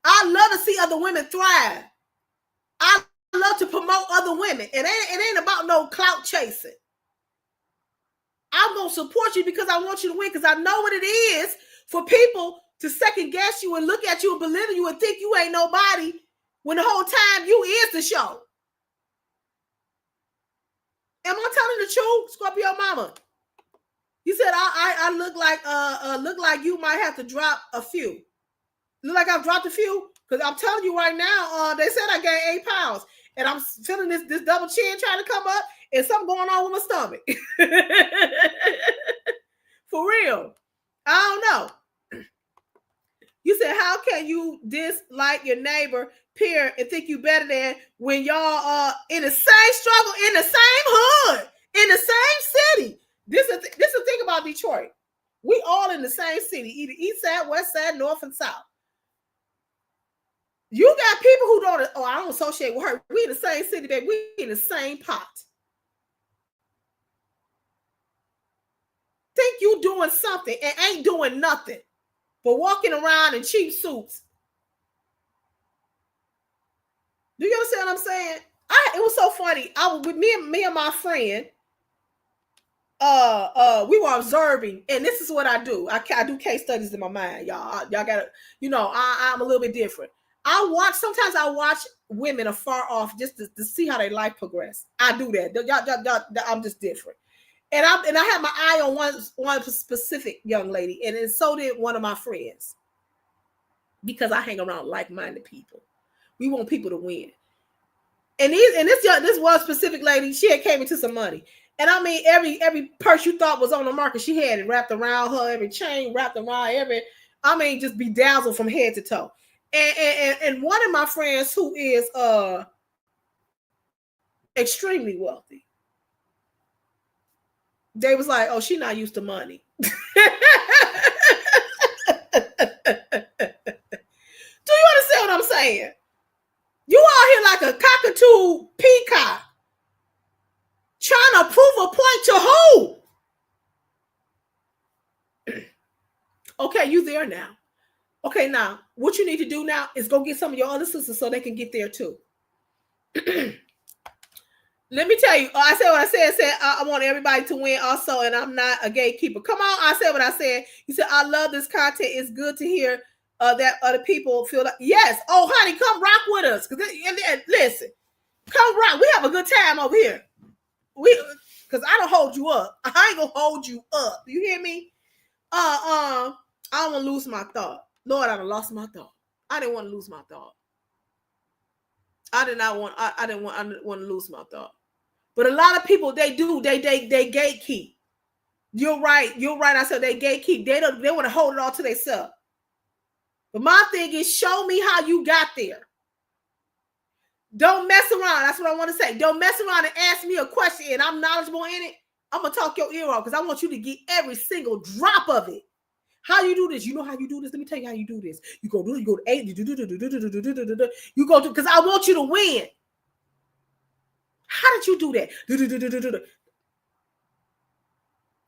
I love to see other women thrive. I love to promote other women. It ain't about no clout chasing. I'm going to support you because I want you to win, because I know what it is for people to second guess you and look at you and belittle you and think you ain't nobody when the whole time you is the show. Am I telling the truth, Scorpio Mama? You said I look like you might have to drop a few. Look like I've dropped a few? Because I'm telling you right now, they said I gained 8 pounds. And I'm feeling this double chin trying to come up and something going on with my stomach. For real. I don't know. You said, how can you dislike your neighbor, peer, and think you better than when y'all are in the same struggle, in the same hood, in the same city? This is the thing about Detroit. We all in the same city, either east side, west side, north, and south. You got people who I don't associate with her. We in the same city, baby. We in the same pot. Think you doing something and ain't doing nothing, but walking around in cheap suits. Do you understand what I'm saying? It was so funny. I was with me and my friend. We were observing, and this is what I do. I do case studies in my mind, y'all. Y'all gotta, I'm a little bit different. Sometimes I watch women afar off just to see how their life progress. I do that. Y'all, I'm just different. And I had my eye on one specific young lady, and so did one of my friends. Because I hang around like-minded people. We want people to win. And this one specific lady, she had came into some money. And I mean, every purse you thought was on the market, she had it wrapped around her, every chain wrapped around just bedazzled from head to toe. And one of my friends who is extremely wealthy, they was like, oh, she not used to money. Do you understand what I'm saying? You out here like a cockatoo peacock trying to prove a point to who? Okay, you there now. Okay, now, what you need to do now is go get some of your other sisters so they can get there too. Let me tell you, I said what I said. I said I want everybody to win also, and I'm not a gatekeeper. Come on, I said what I said. You said I love this content. It's good to hear that other people feel like yes. Oh, honey, come rock with us. Listen, come rock. We have a good time over here. Because I don't hold you up. I ain't gonna hold you up. You hear me? I don't want to lose my thought. Lord, I done lost my thought. I didn't want to lose my thought. I didn't want to lose my thought. But a lot of people, they gatekeep. You're right. I said they gatekeep. They want to hold it all to themselves. But my thing is, show me how you got there. Don't mess around. That's what I want to say. Don't mess around and ask me a question and I'm knowledgeable in it. I'm going to talk your ear off because I want you to get every single drop of it. How you do this? You know how you do this? Let me tell you how you do this. You go to 8. You go to, because I want you to win. How did you do that?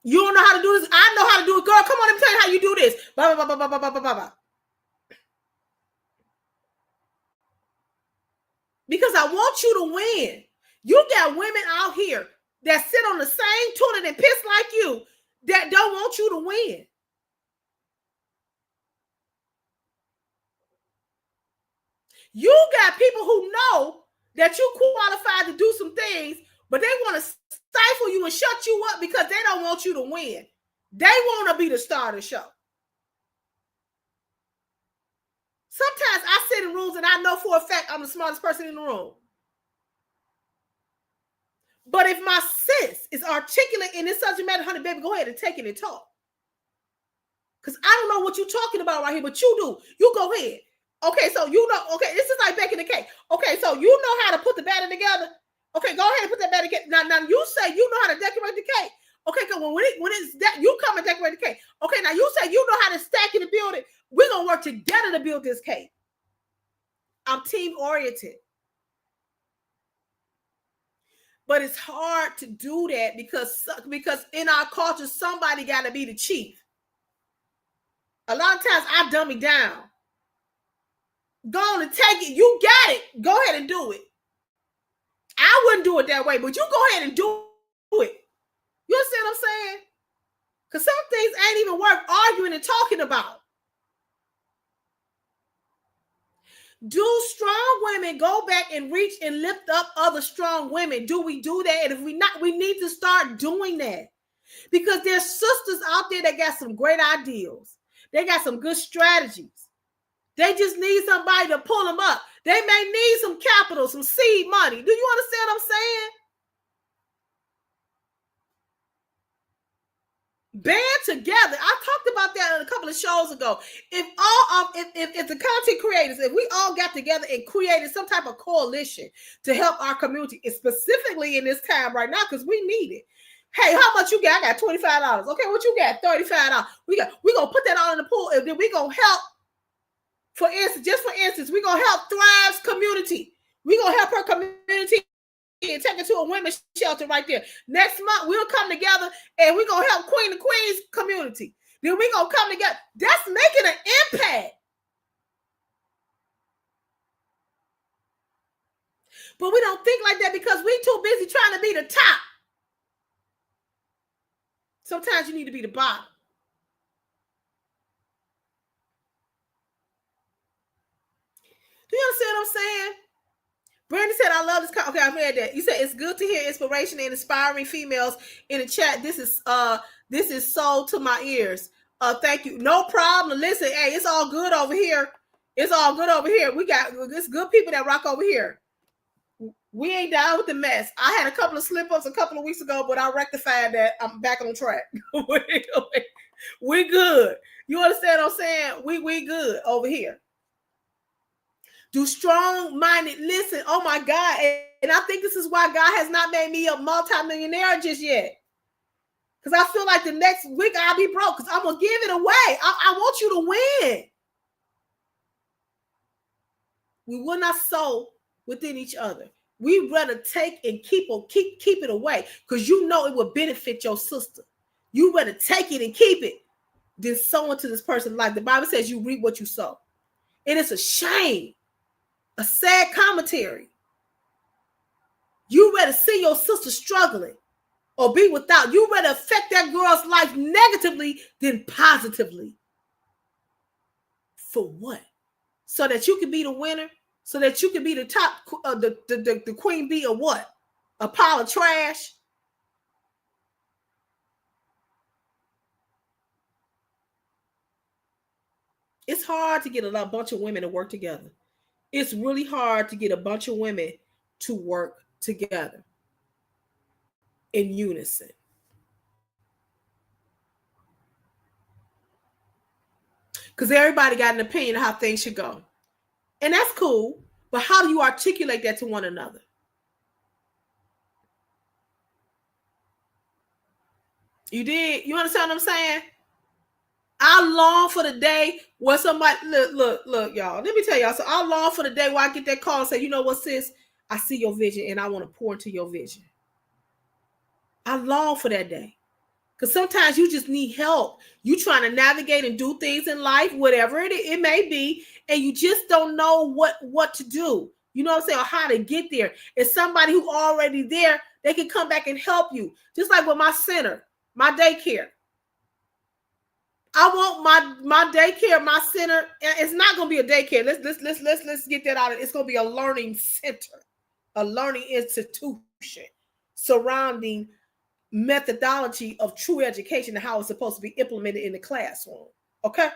You don't know how to do this? I know how to do it. Girl, come on, let me tell you how you do this. Blah, blah, blah, blah, blah, blah, blah, blah. Because I want you to win. You got women out here that sit on the same toilet and piss like you that don't want you to win. You got people who know that you qualified to do some things, but they want to stifle you and shut you up because they don't want you to win. They want to be the star of the show. Sometimes I sit in rooms and I know for a fact I'm the smartest person in the room. But if my sis is articulate in this subject matter, honey, baby, go ahead and take it and talk. Because I don't know what you're talking about right here, but you do. You go ahead. Okay, so you know, okay, this is like baking the cake. Okay, so you know how to put the batter together. Okay, go ahead and put that batter together. Now you say you know how to decorate the cake. Okay, because when it's that, you come and decorate the cake. Okay, now you say you know how to stack it and build it. We're going to work together to build this cake. I'm team oriented. But it's hard to do that because in our culture, somebody got to be the chief. A lot of times I dumb it down. Go on and take it. You got it. Go ahead and do it. I wouldn't do it that way, but you go ahead and do it. You understand what I'm saying? Because some things ain't even worth arguing and talking about. Do strong women go back and reach and lift up other strong women? Do we do that? And if we not, we need to start doing that. Because there's sisters out there that got some great ideals. They got some good strategies. They just need somebody to pull them up. They may need some capital, some seed money. Do you understand what I'm saying? Band together. I talked about that a couple of shows ago. If the content creators, if we all got together and created some type of coalition to help our community, specifically in this time right now, because we need it. Hey, how much you got? I got $25. Okay, what you got? $35. We're gonna put that all in the pool, and then we're gonna help. For instance, we're gonna help Thrive's community. We're gonna help her community and take it to a women's shelter right there. Next month, we'll come together and we're going to help Queen of Queens community. Then we're going to come together. That's making an impact. But we don't think like that because we're too busy trying to be the top. Sometimes you need to be the bottom. Do you understand what I'm saying? Brandy said, I love this. Okay, I read that. You said it's good to hear inspiration and inspiring females in the chat. This is sold to my ears. Thank you. No problem. Listen, hey, it's all good over here. It's all good over here. We got this good people that rock over here. We ain't down with the mess. I had a couple of slip-ups a couple of weeks ago, but I rectified that. I'm back on track. We good. You understand what I'm saying? We good over here. Do strong-minded listen. Oh my God. And I think this is why God has not made me a multimillionaire just yet. Because I feel like the next week I'll be broke because I'm going to give it away. I want you to win. We will not sow within each other. We rather take and keep it away because you know it will benefit your sister. You rather take it and keep it than sow into this person's life. The Bible says you reap what you sow. And it's a shame. A sad commentary You rather see your sister struggling or be without. You rather affect that girl's life negatively than positively. For what? So that you can be the winner? So that you can be the top, the queen bee of what? A pile of trash? It's hard to get a bunch of women to work together. It's really hard to get a bunch of women to work together in unison. Because everybody got an opinion of how things should go. And that's cool. But how do you articulate that to one another? You did? You understand what I'm saying? I long for the day where somebody look, y'all. Let me tell y'all. So I long for the day where I get that call and say, you know what, sis? I see your vision and I want to pour into your vision. I long for that day. Because sometimes you just need help. You trying to navigate and do things in life, whatever it may be, and you just don't know what to do. You know what I'm saying? Or how to get there. And somebody who already there, they can come back and help you. Just like with my center, my daycare. I want my daycare, my center. It's not going to be a daycare. Let's get that out of it. It's going to be a learning center, a learning institution surrounding methodology of true education and how it's supposed to be implemented in the classroom. Okay.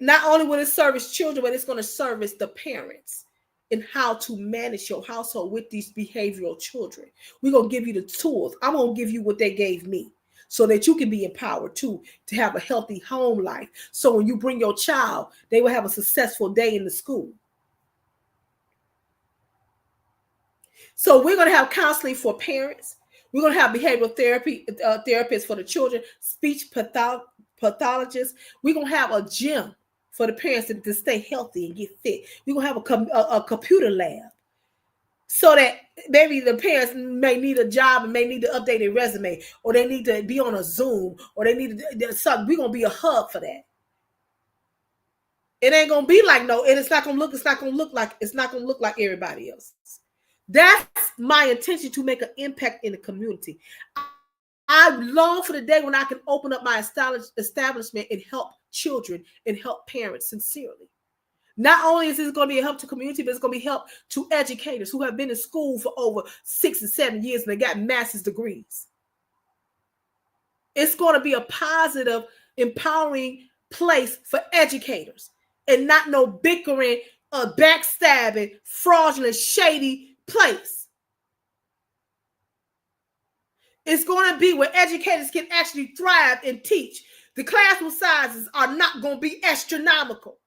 Not only will it service children, but it's going to service the parents in how to manage your household with these behavioral children. We're going to give you the tools. I'm going to give you what they gave me so that you can be empowered too, to have a healthy home life. So when you bring your child, they will have a successful day in the school. So we're going to have counseling for parents. We're going to have behavioral therapy therapists for the children, speech pathologists. We're going to have a gym for the parents to stay healthy and get fit. We're going to have a computer lab so that maybe the parents may need a job and may need to update their resume, or they need to be on a Zoom, or they need to something. We're going to be a hub for that. It ain't going to be like and it's not going to look like everybody else. That's my intention, to make an impact in the community. I long for the day when I can open up my establishment and help children and help parents sincerely. Not only is this going to be a help to community, but it's going to be help to educators who have been in school for over 6 and 7 years and they got master's degrees. It's going to be a positive, empowering place for educators and not no bickering, backstabbing, fraudulent, shady place. It's going to be where educators can actually thrive and teach. The classroom sizes are not going to be astronomical,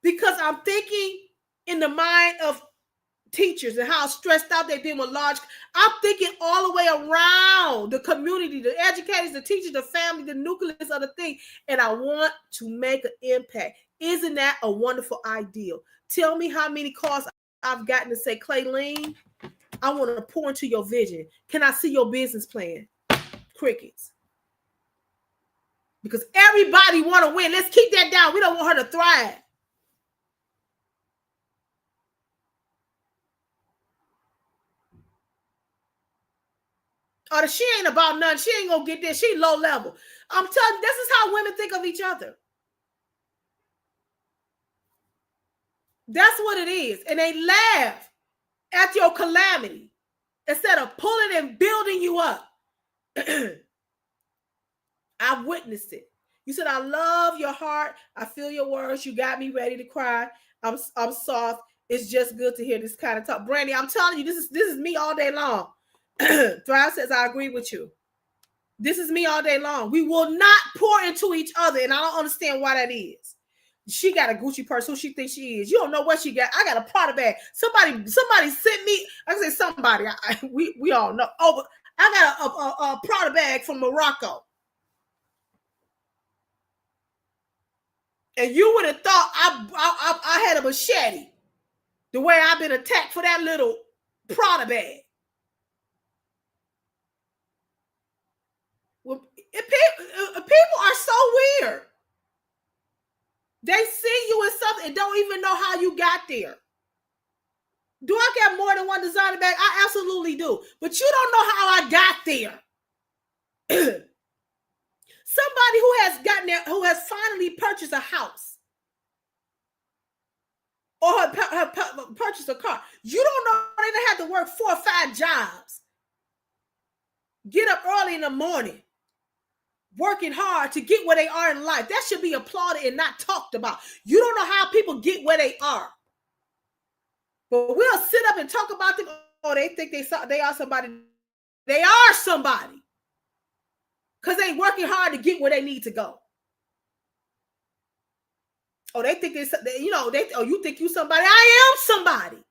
because I'm thinking in the mind of teachers and how stressed out they've been with large. I'm thinking all the way around the community, the educators, the teachers, the family, the nucleus of the thing, and I want to make an impact. Isn't that a wonderful ideal? Tell me how many calls I've gotten to say, Clayleen, I want to pour into your vision. Can I see your business plan? Crickets. Because everybody want to win. Let's keep that down. We don't want her to thrive. Or she ain't about nothing. She ain't going to get this. She low level. I'm telling you, this is how women think of each other. That's what it is. And they laugh at your calamity instead of pulling and building you up. I've witnessed it. You said, I love your heart. I feel your words. You got me ready to cry. I'm soft. It's just good to hear this kind of talk. Brandy, I'm telling you, this is me all day long. Thrive says, I agree with you. This is me all day long. We will not pour into each other, and I don't understand why that is. She got a Gucci purse. Who she thinks she is? You don't know what she got. I got a Prada bag. Somebody sent me. I say somebody. We all know. Oh, but I got a Prada bag from Morocco. And you would have thought I had a machete. The way I've been attacked for that little Prada bag. Well, people are so weird. They see you in something and don't even know how you got there. Do I get more than one designer bag? I absolutely do. But you don't know how I got there. Somebody who has gotten there, who has finally purchased a house or have purchased a car. You don't know they done have to work 4 or 5 jobs. Get up early in the morning, working hard to get where they are in life. That should be applauded and not talked about. You don't know how people get where they are. But we'll sit up and talk about them. Oh, they think they are somebody. They are somebody. Because they working hard to get where they need to go. Oh, they think you think you somebody. I am somebody.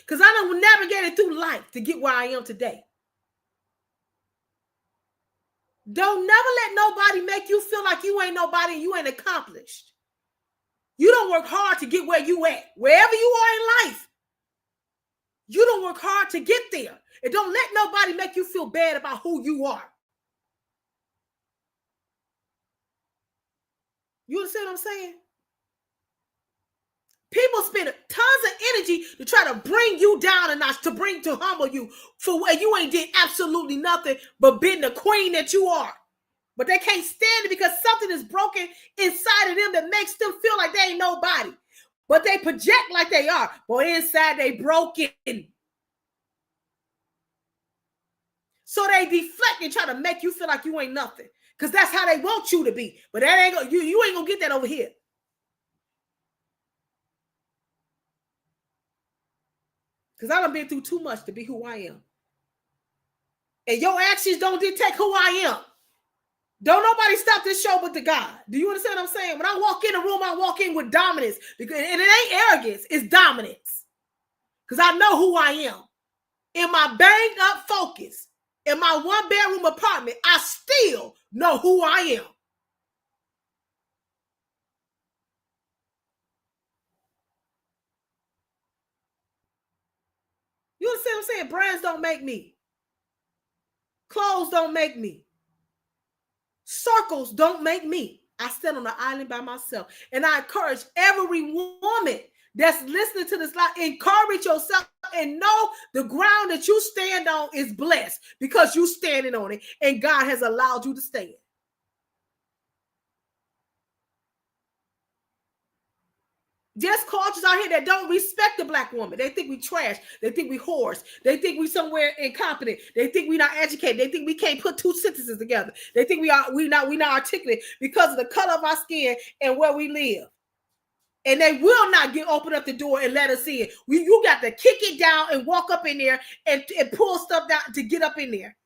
Because I done navigated through life to get where I am today. Don't never let nobody make you feel like you ain't nobody and you ain't accomplished. You don't work hard to get where you at. Wherever you are in life, you don't work hard to get there. And don't let nobody make you feel bad about who you are. You understand what I'm saying? People spend tons of energy to try to bring you down a notch, to humble you for where you ain't did absolutely nothing but been the queen that you are. But they can't stand it because something is broken inside of them that makes them feel like they ain't nobody. But they project like they are. But inside they broken. So they deflect and try to make you feel like you ain't nothing. Because that's how they want you to be. But that ain't gonna, you ain't gonna get that over here. Because I done been through too much to be who I am. And your actions don't dictate who I am. Don't nobody stop this show but the God. Do you understand what I'm saying? When I walk in a room, I walk in with dominance. And it ain't arrogance, it's dominance. Because I know who I am. In my banged up focus, in my 1-bedroom apartment, I still know who I am. You understand what I'm saying? Brands don't make me. Clothes don't make me. Circles don't make me. I stand on the island by myself. And I encourage every woman that's listening to this live, encourage yourself and know the ground that you stand on is blessed because you standing on it and God has allowed you to stand. There's cultures out here that don't respect the Black woman. They think we trash. They think we whores. They think we somewhere incompetent. They think we not educated. They think we can't put 2 sentences together. They think we not articulate because of the color of our skin and where we live. And they will not open up the door and let us in. You got to kick it down and walk up in there and pull stuff down to get up in there.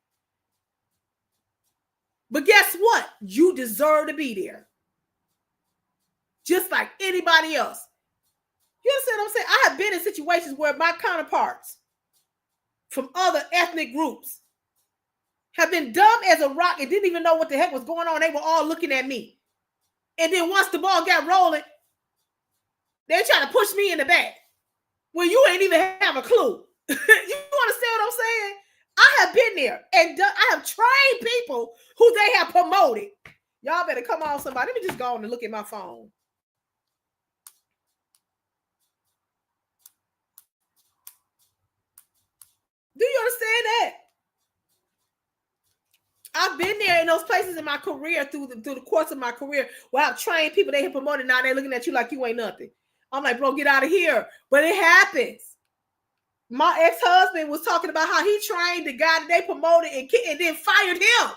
But guess what? You deserve to be there. Just like anybody else. You understand what I'm saying? I have been in situations where my counterparts from other ethnic groups have been dumb as a rock and didn't even know what the heck was going on. They were all looking at me. And then once the ball got rolling, they try to push me in the back. Well, you ain't even have a clue. You understand what I'm saying? I have been there and I have trained people who they have promoted. Y'all better come on, somebody. Let me just go on and look at my phone. Do you understand that? I've been there in those places in my career through the course of my career where I've trained people they have promoted. Now they're looking at you like you ain't nothing. I'm like, bro, get out of here. But it happens. My ex-husband was talking about how he trained the guy that they promoted and then fired him.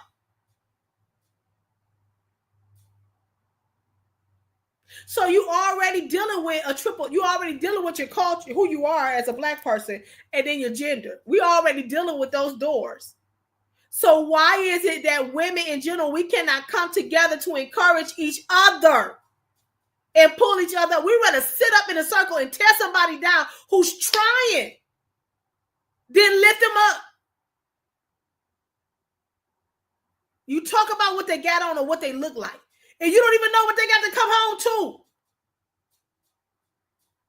So you already dealing with you already dealing with your culture, who you are as a Black person, and then your gender. We already dealing with those doors. So why is it that women in general, we cannot come together to encourage each other and pull each other? We rather sit up in a circle and tear somebody down who's trying, then lift them up. You talk about what they got on or what they look like, and you don't even know what they got to come home to.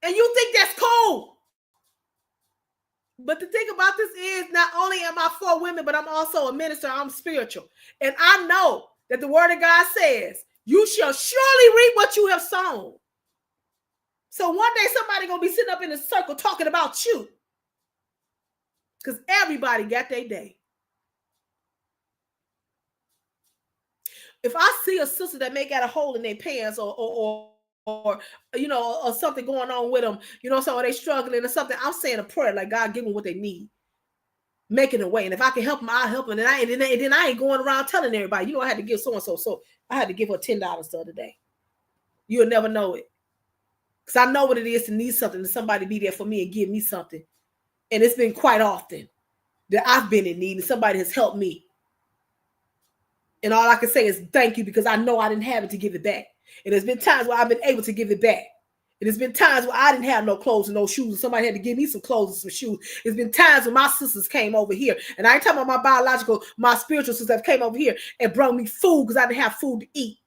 And you think that's cool. But the thing about this is, not only am I for women, but I'm also a minister. I'm spiritual. And I know that the word of God says, you shall surely reap what you have sown. So one day somebody gonna be sitting up in a circle talking about you. Because everybody got their day. If I see a sister that may got a hole in their pants or you know, or something going on with them, you know, so they struggling or something, I'm saying a prayer like God give them what they need. Making a way. And if I can help them, I'll help them. And then I ain't going around telling everybody, you know, I had to give so-and-so. So I had to give her $10 the other day. You'll never know it. Because I know what it is to need something, to somebody be there for me and give me something. And it's been quite often that I've been in need and somebody has helped me. And all I can say is thank you, because I know I didn't have it to give it back. And there's been times where I've been able to give it back. And there's been times where I didn't have no clothes and no shoes, and somebody had to give me some clothes and some shoes. There's been times when my sisters came over here, and I ain't talking about my biological, my spiritual sisters came over here and brought me food because I didn't have food to eat.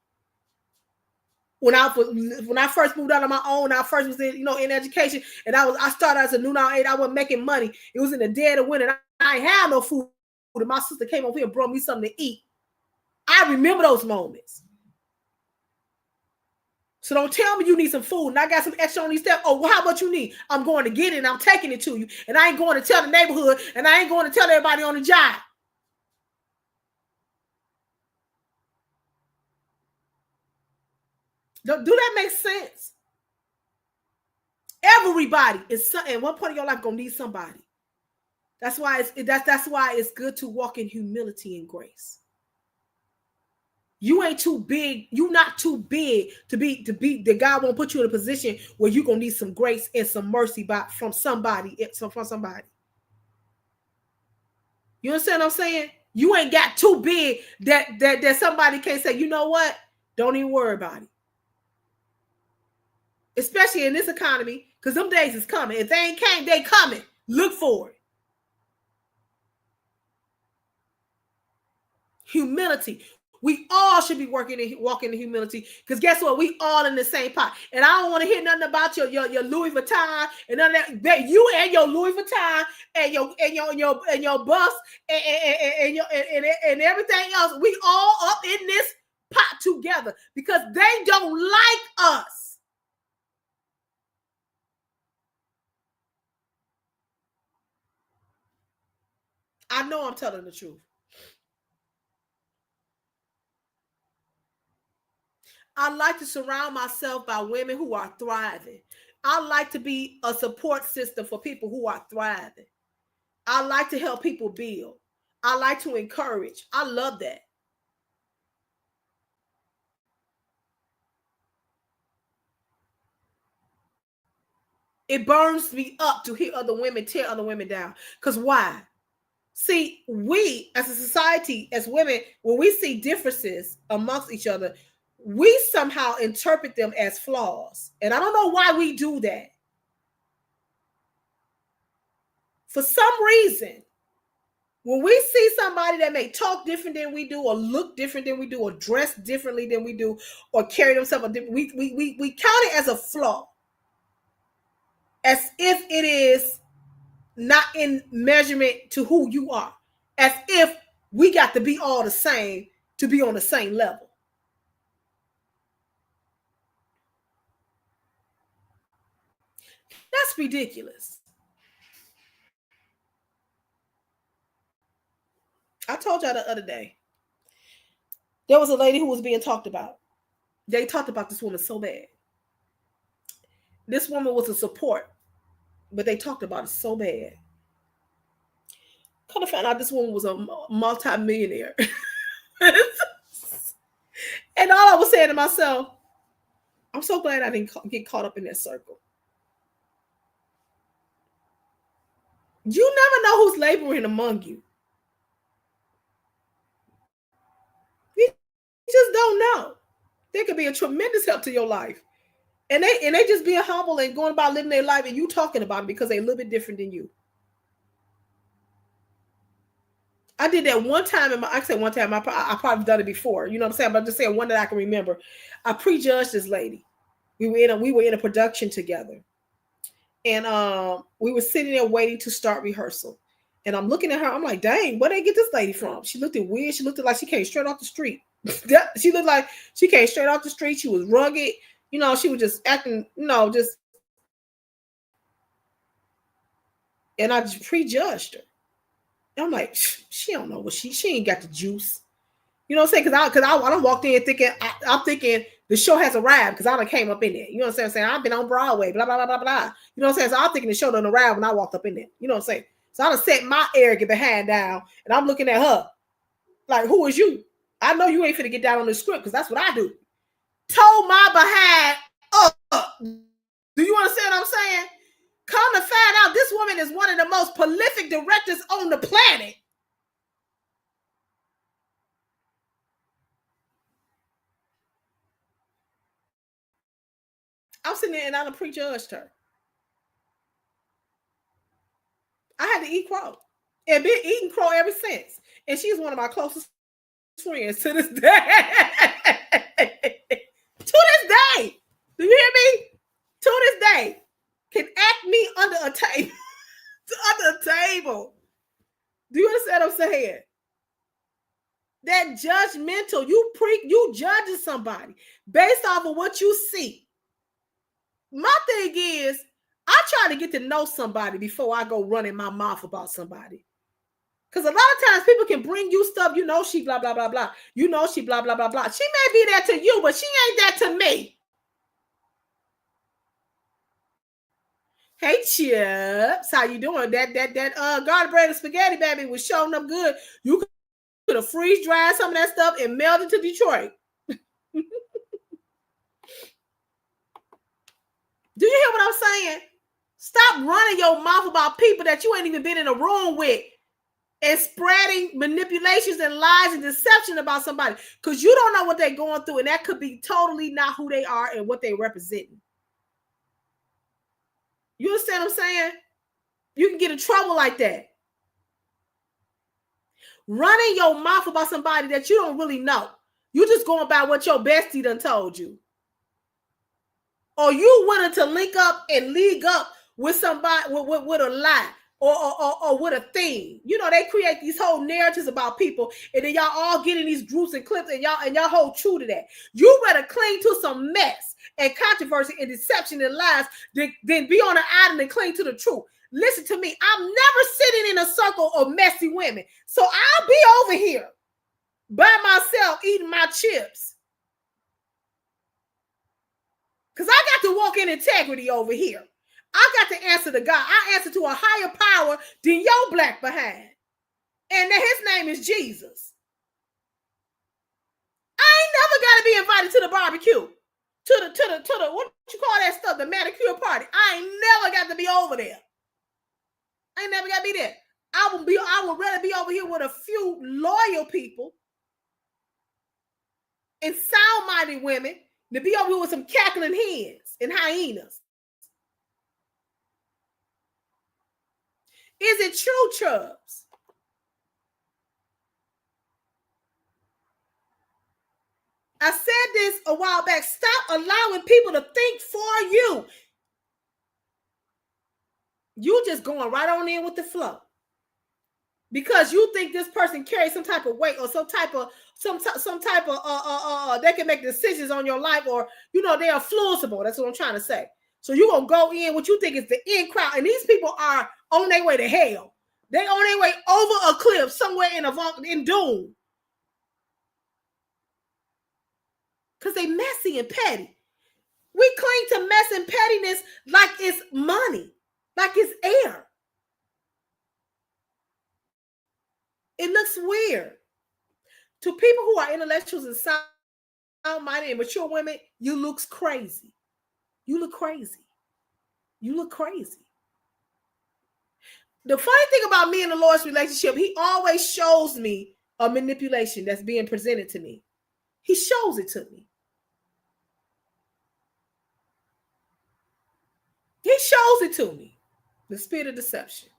When I first moved out on my own, I first was in education, and I started as a new now 8. I wasn't making money. It was in the dead of winter. I ain't had no food, and my sister came over here and brought me something to eat. I remember those moments. So don't tell me you need some food and I got some extra on these steps. Oh, well, how much you need? I'm going to get it and I'm taking it to you. And I ain't going to tell the neighborhood and I ain't going to tell everybody on the job. Do that make sense? Everybody is at one point in your life gonna need somebody. That's why it's good to walk in humility and grace. You ain't too big. You not too big to be that God won't put you in a position where you're gonna need some grace and some mercy from somebody. You understand what I'm saying? You ain't got too big that somebody can't say, you know what? Don't even worry about it. Especially in this economy, because them days is coming. If they ain't came, they coming. Look for it. Humility. We all should be walking in humility, because guess what? We all in the same pot. And I don't want to hear nothing about your Louis Vuitton and none of that. You and your Louis Vuitton and your bus and everything else. We all up in this pot together because they don't like us. I know I'm telling the truth. I like to surround myself by women who are thriving. I like to be a support system for people who are thriving. I like to help people build. I like to encourage. I love that. It burns me up to hear other women tear other women down. Because why? See, we as a society, as women, when we see differences amongst each other, we somehow interpret them as flaws. And I don't know why we do that. For some reason, when we see somebody that may talk different than we do, or look different than we do, or dress differently than we do, or carry themselves different, we count it as a flaw. As if it is not in measurement to who you are. As if we got to be all the same to be on the same level. That's ridiculous. I told y'all the other day, there was a lady who was being talked about. They talked about this woman so bad. This woman was a support, but they talked about it so bad. Kind of found out this woman was a multi-millionaire. And all I was saying to myself, I'm so glad I didn't get caught up in that circle. You never know who's laboring among you. You just don't know. They could be a tremendous help to your life. And they just being humble and going about living their life, and you talking about it because they're a little bit different than you. I did that one time I said one time, I probably done it before. You know what I'm saying? But I'm just saying one that I can remember. I prejudged this lady. We were in a production together. And we were sitting there waiting to start rehearsal. And I'm looking at her. I'm like, dang, where did they get this lady from? She looked weird. She looked like she came straight off the street. She looked like she came straight off the street. She was rugged. You know, she was just acting, just And I just prejudged her. And I'm like, she don't know what she ain't got the juice. You know what I'm saying? Because I done walked in thinking, I'm thinking the show has arrived because I done came up in there. You know what I'm saying? I've been on Broadway, blah, blah, blah, blah, blah. You know what I'm saying? So I'm thinking the show done arrived when I walked up in there. You know what I'm saying? So I done set my arrogant behind down and I'm looking at her like, who is you? I know you ain't finna get down on the script because that's what I do. Told my behind up. Do you understand what I'm saying? Come to find out this woman is one of the most prolific directors on the planet. I'm sitting there and I done prejudged her. I had to eat crow. And been eating crow ever since. And she's one of my closest friends to this day. To this day. Do you hear me? To this day. Can act me under a table. Under a table. Do you understand what I'm saying? That judgmental, you judging somebody based off of what you see. My thing is, I try to get to know somebody before I go running my mouth about somebody. Because a lot of times people can bring you stuff, you know, she blah, blah, blah, blah. You know, she blah, blah, blah, blah. She may be there to you, but she ain't there to me. Hey, Chips, how you doing? That garlic bread and spaghetti, baby, was showing up good. You could have freeze-dried some of that stuff and mailed it to Detroit. Do you hear what I'm saying? Stop running your mouth about people that you ain't even been in a room with and spreading manipulations and lies and deception about somebody because you don't know what they're going through, and that could be totally not who they are and what they represent. You understand what I'm saying? You can get in trouble like that. Running your mouth about somebody that you don't really know. You just going by what your bestie done told you. Or you wanted to link up and league up with somebody with a lie or with a thing. You know, they create these whole narratives about people, and then y'all all get in these groups and clips, and y'all hold true to that. You better cling to some mess and controversy and deception and lies than be on an island and cling to the truth. Listen to me. I'm never sitting in a circle of messy women. So I'll be over here by myself eating my chips. Because I got to walk in integrity over here. I got to answer to God. I answer to a higher power than your black behind. And his name is Jesus. I ain't never got to be invited to the barbecue. To the what you call that stuff? The manicure party. I ain't never got to be over there. I ain't never got to be there. I would rather be over here with a few loyal people and sound-minded women than be over here with some cackling hens and hyenas. Is it true, Chubbs? I said this a while back. Stop allowing people to think for you. You just going right on in with the flow. Because you think this person carries some type of weight or some type of they can make decisions on your life, or you know they're influenceable. That's what I'm trying to say. So you're gonna go in what you think is the in crowd, and these people are on their way to hell. They on their way over a cliff somewhere in doom. Because they messy and petty. We cling to mess and pettiness like it's money, like it's air. It looks weird. To people who are intellectuals and sound-minded and mature women, you look crazy. You look crazy. You look crazy. The funny thing about me and the Lord's relationship, he always shows me a manipulation that's being presented to me. He shows it to me. He shows it to me. The spirit of deception.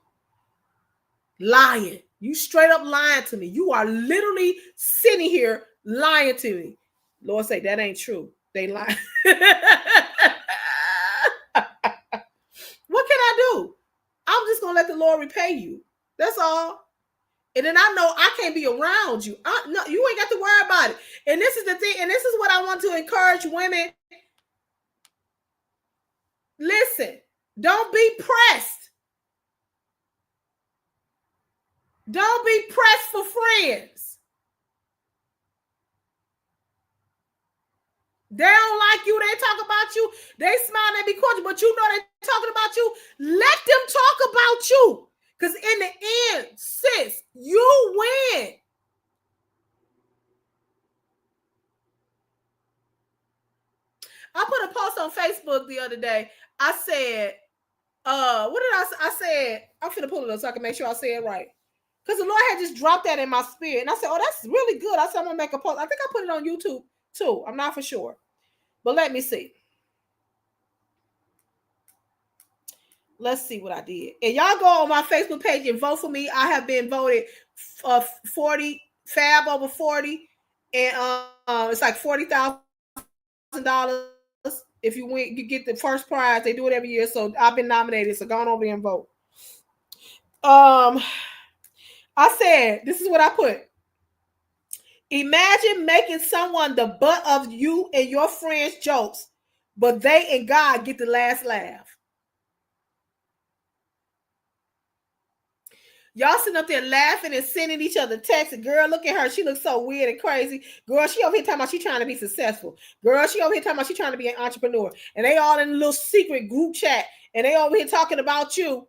Lying. You straight up lying to me. You are literally sitting here lying to me. Lord say, that ain't true. They lie. What can I do? I'm just going to let the Lord repay you. That's all. And then I know I can't be around you. No, you ain't got to worry about it. And this is the thing. And this is what I want to encourage women. Listen, don't be pressed. Don't be pressed for friends. They don't like you. They talk about you. They smile and be cordial, but you know they're talking about you. Let them talk about you. Because in the end, sis, you win. I put a post on Facebook the other day. I said, what did I say? I said, I'm finna pull it up so I can make sure I say it right. Because the Lord had just dropped that in my spirit. And I said, oh, that's really good. I said, I'm going to make a post. I think I put it on YouTube too. I'm not for sure. But let me see. Let's see what I did. And y'all go on my Facebook page and vote for me. I have been voted 40, fab over 40. And it's like $40,000 if you win, you get the first prize. They do it every year. So I've been nominated. So go on over there and vote. I said, this is what I put. Imagine making someone the butt of you and your friends' jokes, but they and God get the last laugh. Y'all sitting up there laughing and sending each other texts. Girl, look at her. She looks so weird and crazy. Girl, she over here talking about she trying to be successful. Girl, she over here talking about she trying to be an entrepreneur. And they all in a little secret group chat. And they over here talking about you.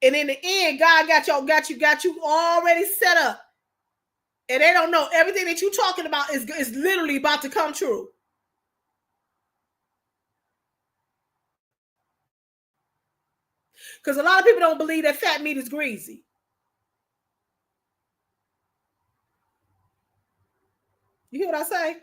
And in the end, God got you already set up. And they don't know everything that you're talking about is literally about to come true. Because a lot of people don't believe that fat meat is greasy. You hear what I say?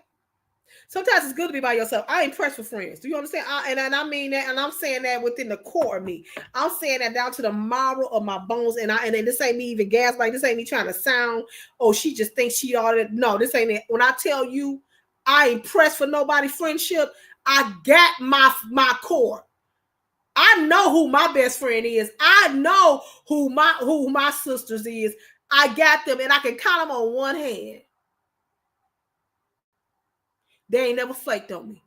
Sometimes it's good to be by yourself. I ain't pressed for friends. Do you understand? And I mean that, and I'm saying that within the core of me. I'm saying that down to the marrow of my bones. And this ain't me even gaslighting. This ain't me trying to sound, oh, she just thinks she ought to. No, this ain't it. When I tell you I ain't pressed for nobody friendship, I got my core. I know who my best friend is. I know who my sisters is. I got them, and I can count them on one hand. They ain't never flaked on me.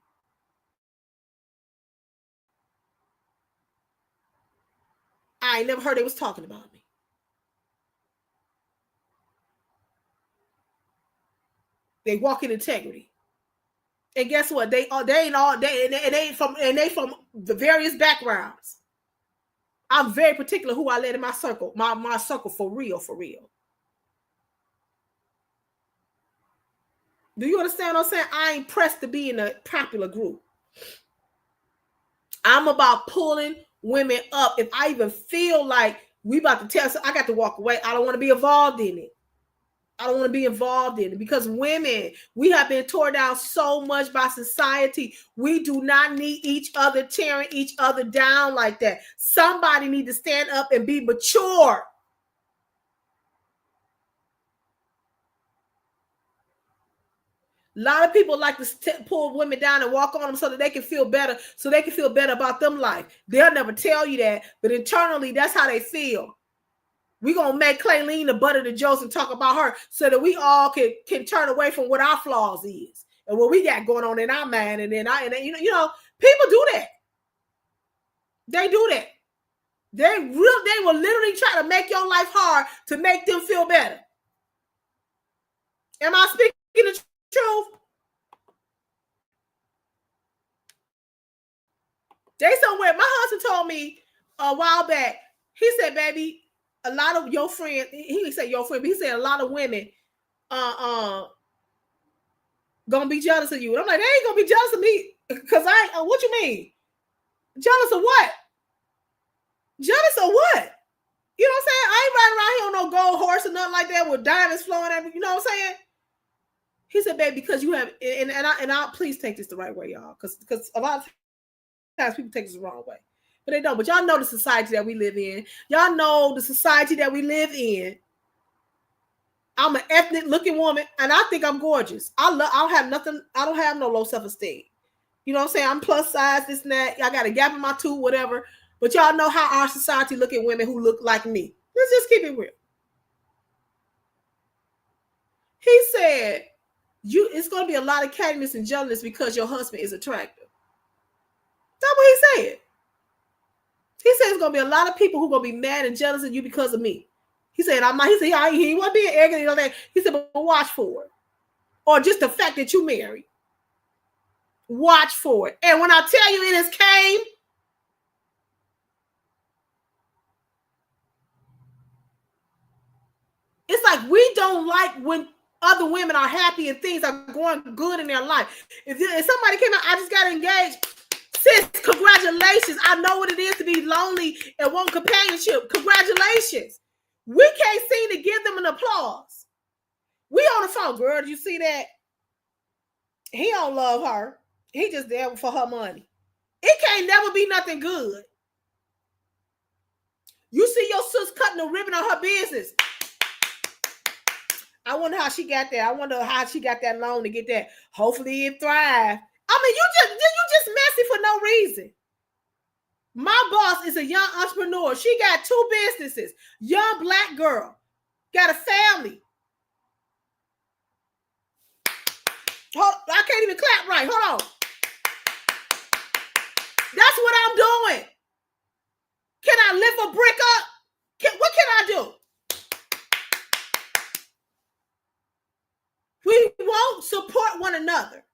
I ain't never heard they was talking about me. They walk in integrity. And guess what? They from the various backgrounds. I'm very particular who I let in my circle. My circle for real, for real. Do you understand what I'm saying? I ain't pressed to be in a popular group. I'm about pulling women up. If I even feel like we about to tell, so I got to walk away. I don't want to be involved in it. I don't want to be involved in it because women, we have been torn down so much by society. We do not need each other tearing each other down like that. Somebody need to stand up and be mature. A lot of people like to pull women down and walk on them so that they can feel better, so they can feel better about them life. They'll never tell you that, but internally, that's how they feel. We're going to make Clayleen the butt of the jokes and talk about her so that we all can turn away from what our flaws is and what we got going on in our mind. And then you know, people do that. They do that. They will literally try to make your life hard to make them feel better. Am I speaking the truth? They somewhere. My husband told me a while back. He said, "Baby, a lot of your friends." He didn't say your friend, but he said a lot of women, gonna be jealous of you. And I'm like, they ain't gonna be jealous of me because I. What you mean? Jealous of what? Jealous of what? You know what I'm saying? I ain't riding around here on no gold horse or nothing like that with diamonds flowing every. You know what I'm saying? He said, "Baby, because you have," and I please take this the right way, y'all, because a lot of times people take this the wrong way, but they don't. But y'all know the society that we live in. Y'all know the society that we live in. I'm an ethnic looking woman, and I think I'm gorgeous. I don't have nothing. I don't have no low self-esteem. You know what I'm saying? I'm plus size, this and that. I got a gap in my tooth, whatever. But y'all know how our society look at women who look like me. Let's just keep it real. He said, it's going to be a lot of cattiness and jealousy because your husband is attractive. That's what he said. He said it's going to be a lot of people who are going to be mad and jealous of you because of me. He said, I'm not, he said, he wasn't being arrogant. He said, but watch for it. Or just the fact that you married. Watch for it. And when I tell you it has came, it's like we don't like when other women are happy and things are going good in their life. If somebody came out, I just got engaged. Sis, congratulations. I know what it is to be lonely and want companionship. Congratulations. We can't seem to give them an applause. We on the phone, girl. Did you see that? He don't love her. He just there for her money. It can't never be nothing good. You see your sis cutting a ribbon on her business. I wonder how she got that. I wonder how she got that loan to get that. Hopefully it thrive. I mean, you just messy for no reason. My boss is a young entrepreneur. She got 2 businesses. Young black girl. Got a family. I can't even clap right. Hold on. That's what I'm doing. Can I lift a brick up? What can I do? We won't support one another.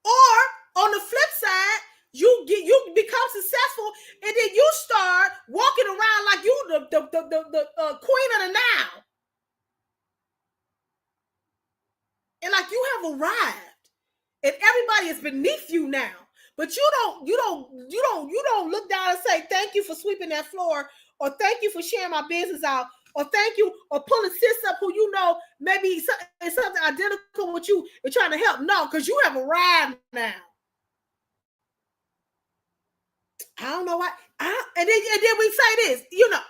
Or on the flip side, you become successful, and then you start walking around like you the queen of the Nile, and like you have arrived, and everybody is beneath you now. But you don't look down and say thank you for sweeping that floor, or thank you for sharing my business out, or thank you, or pulling sis up who you know maybe it's something identical with you and trying to help. No, because you have arrived now. I don't know why. And then we say this,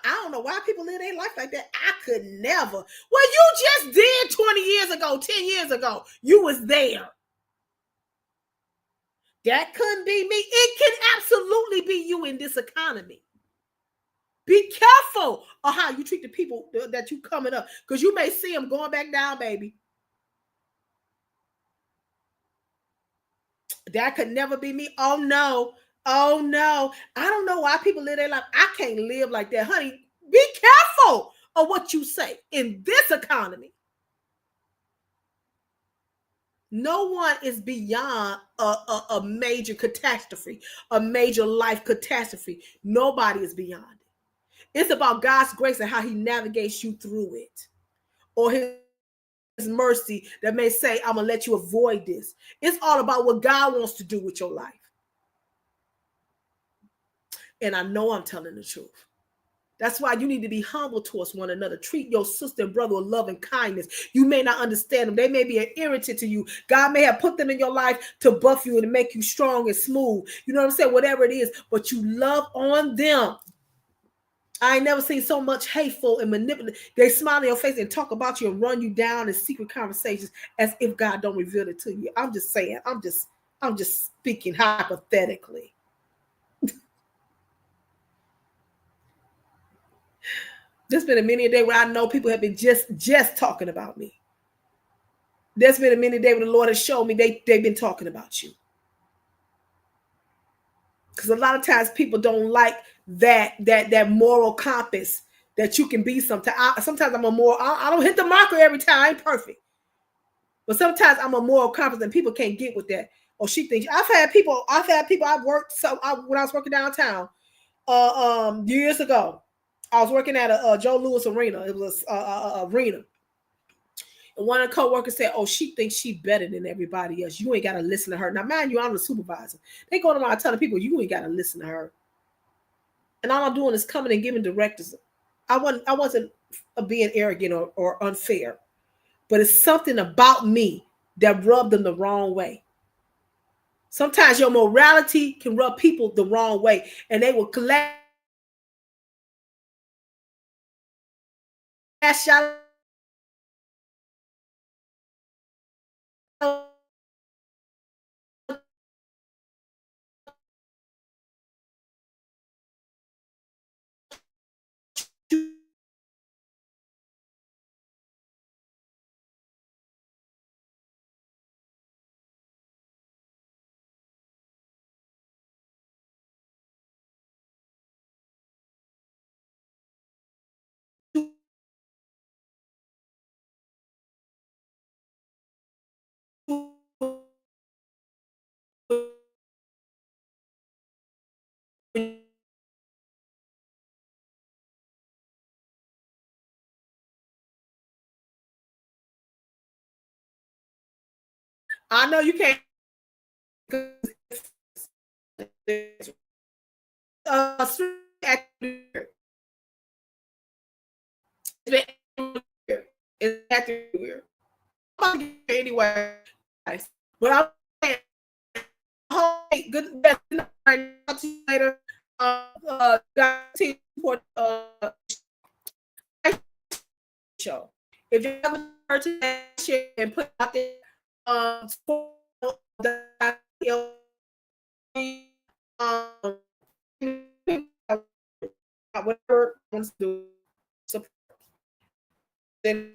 I don't know why people live their life like that. I could never. Well, you just did 20 years ago, 10 years ago. You was there. That couldn't be me. It can absolutely be you in this economy. Be careful of how you treat the people that you coming up, because you may see them going back down, baby. That could never be me. Oh no. Oh no. I don't know why people live their life. I can't live like that. Honey, be careful of what you say in this economy. No one is beyond a major catastrophe, a major life catastrophe. Nobody is beyond it. It's about God's grace and how he navigates you through it, or his mercy that may say, I'm going to let you avoid this. It's all about what God wants to do with your life. And I know I'm telling the truth. That's why you need to be humble towards one another. Treat your sister and brother with love and kindness. You may not understand them. They may be an irritant to you. God may have put them in your life to buff you and to make you strong and smooth. You know what I'm saying? Whatever it is, but you love on them. I ain't never seen so much hateful and manipulative. They smile in your face and talk about you and run you down in secret conversations as if God don't reveal it to you. I'm just saying. I'm just speaking hypothetically. There's been a many a day where I know people have been just talking about me. There's been a many a day where the Lord has shown me they've been talking about you. Because a lot of times people don't like that moral compass that you can be sometimes. Sometimes I'm I don't hit the marker every time. I ain't perfect. But sometimes I'm a moral compass and people can't get with that. Or she thinks I've had people I've worked when I was working downtown years ago. I was working at a Joe Louis arena. It was a arena. And one of the co-workers said, oh, she thinks she better than everybody else. You ain't got to listen to her. Now, mind you, I'm the supervisor. They go around telling people, you ain't got to listen to her. And all I'm doing is coming and giving directives. I wasn't being arrogant or unfair. But it's something about me that rubbed them the wrong way. Sometimes your morality can rub people the wrong way. And they will collect shot I know you can't. It's acting weird. I'm about to get anyway, guys. But I'm saying, good night. Talk to you later. Guys, support show. If you have a heard to share and put out there, support um, whatever wants to do, support. Then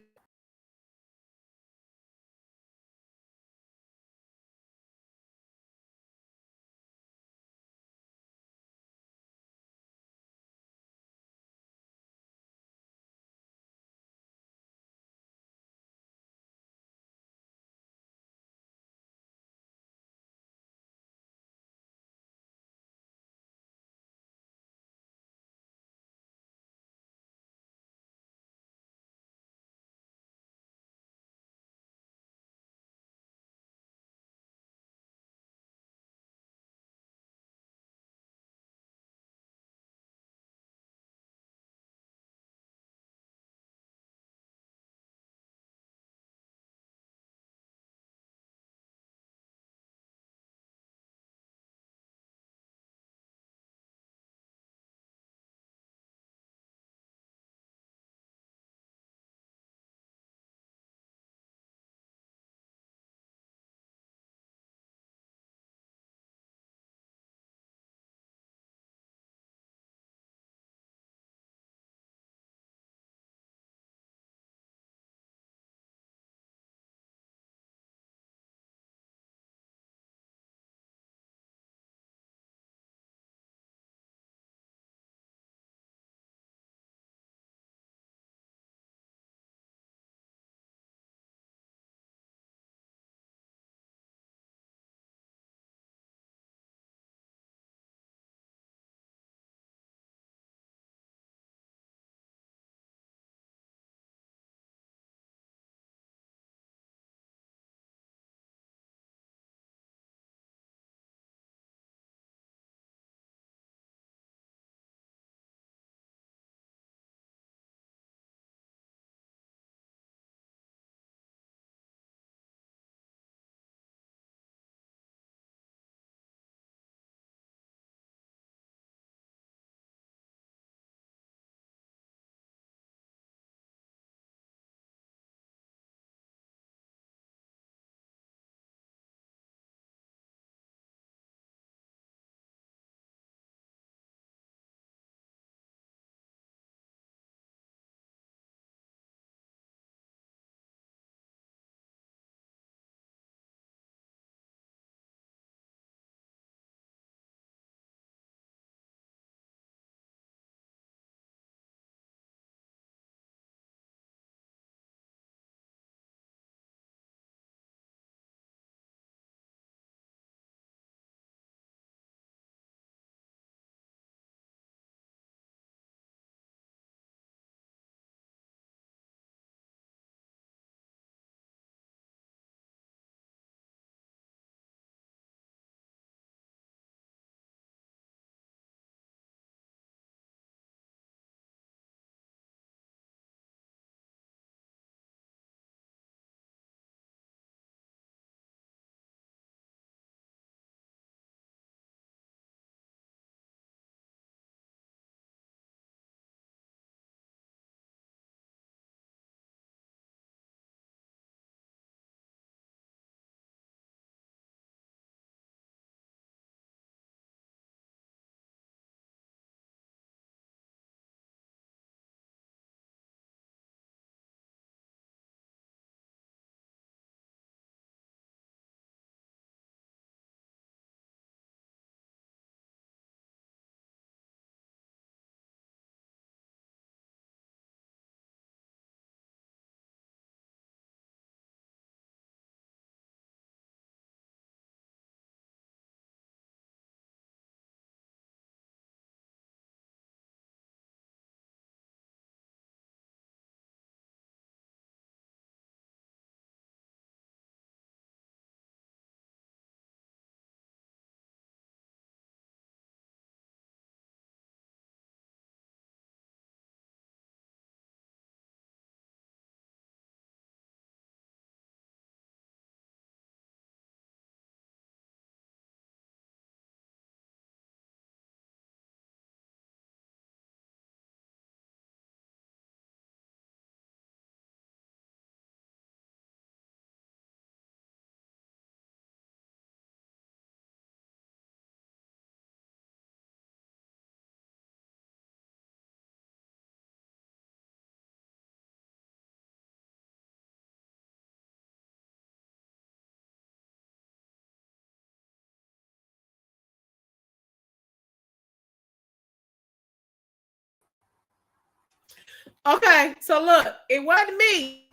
Okay, so look, it wasn't me.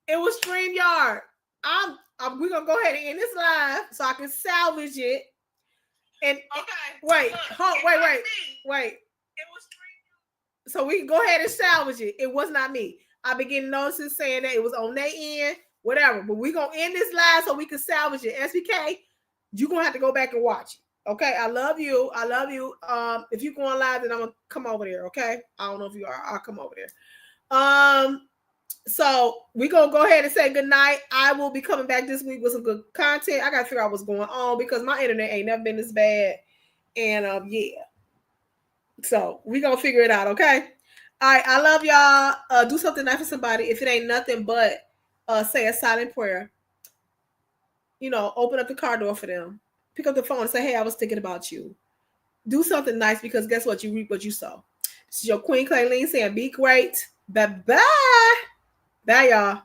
It was StreamYard. We're gonna go ahead and end this live so I can salvage it. And wait. It was StreamYard. So we can go ahead and salvage it. It was not me. I've been getting notices saying that it was on their end, whatever. But we're gonna end this live so we can salvage it. SBK, you're gonna have to go back and watch it. Okay, I love you. I love you. If you go on live, then I'm gonna come over there. Okay, I don't know if you are. I'll come over there. So we're gonna go ahead and say good night. I will be coming back this week with some good content. I gotta figure out what's going on because my internet ain't never been this bad. And yeah. So we're gonna figure it out, okay? All right, I love y'all. Do something nice for somebody. If it ain't nothing but say a silent prayer. You know, open up the car door for them. Pick up the phone and say, hey, I was thinking about you. Do something nice because guess what? You reap what you sow. This is your Queen Clayleen saying be great. Bye-bye. Bye, y'all.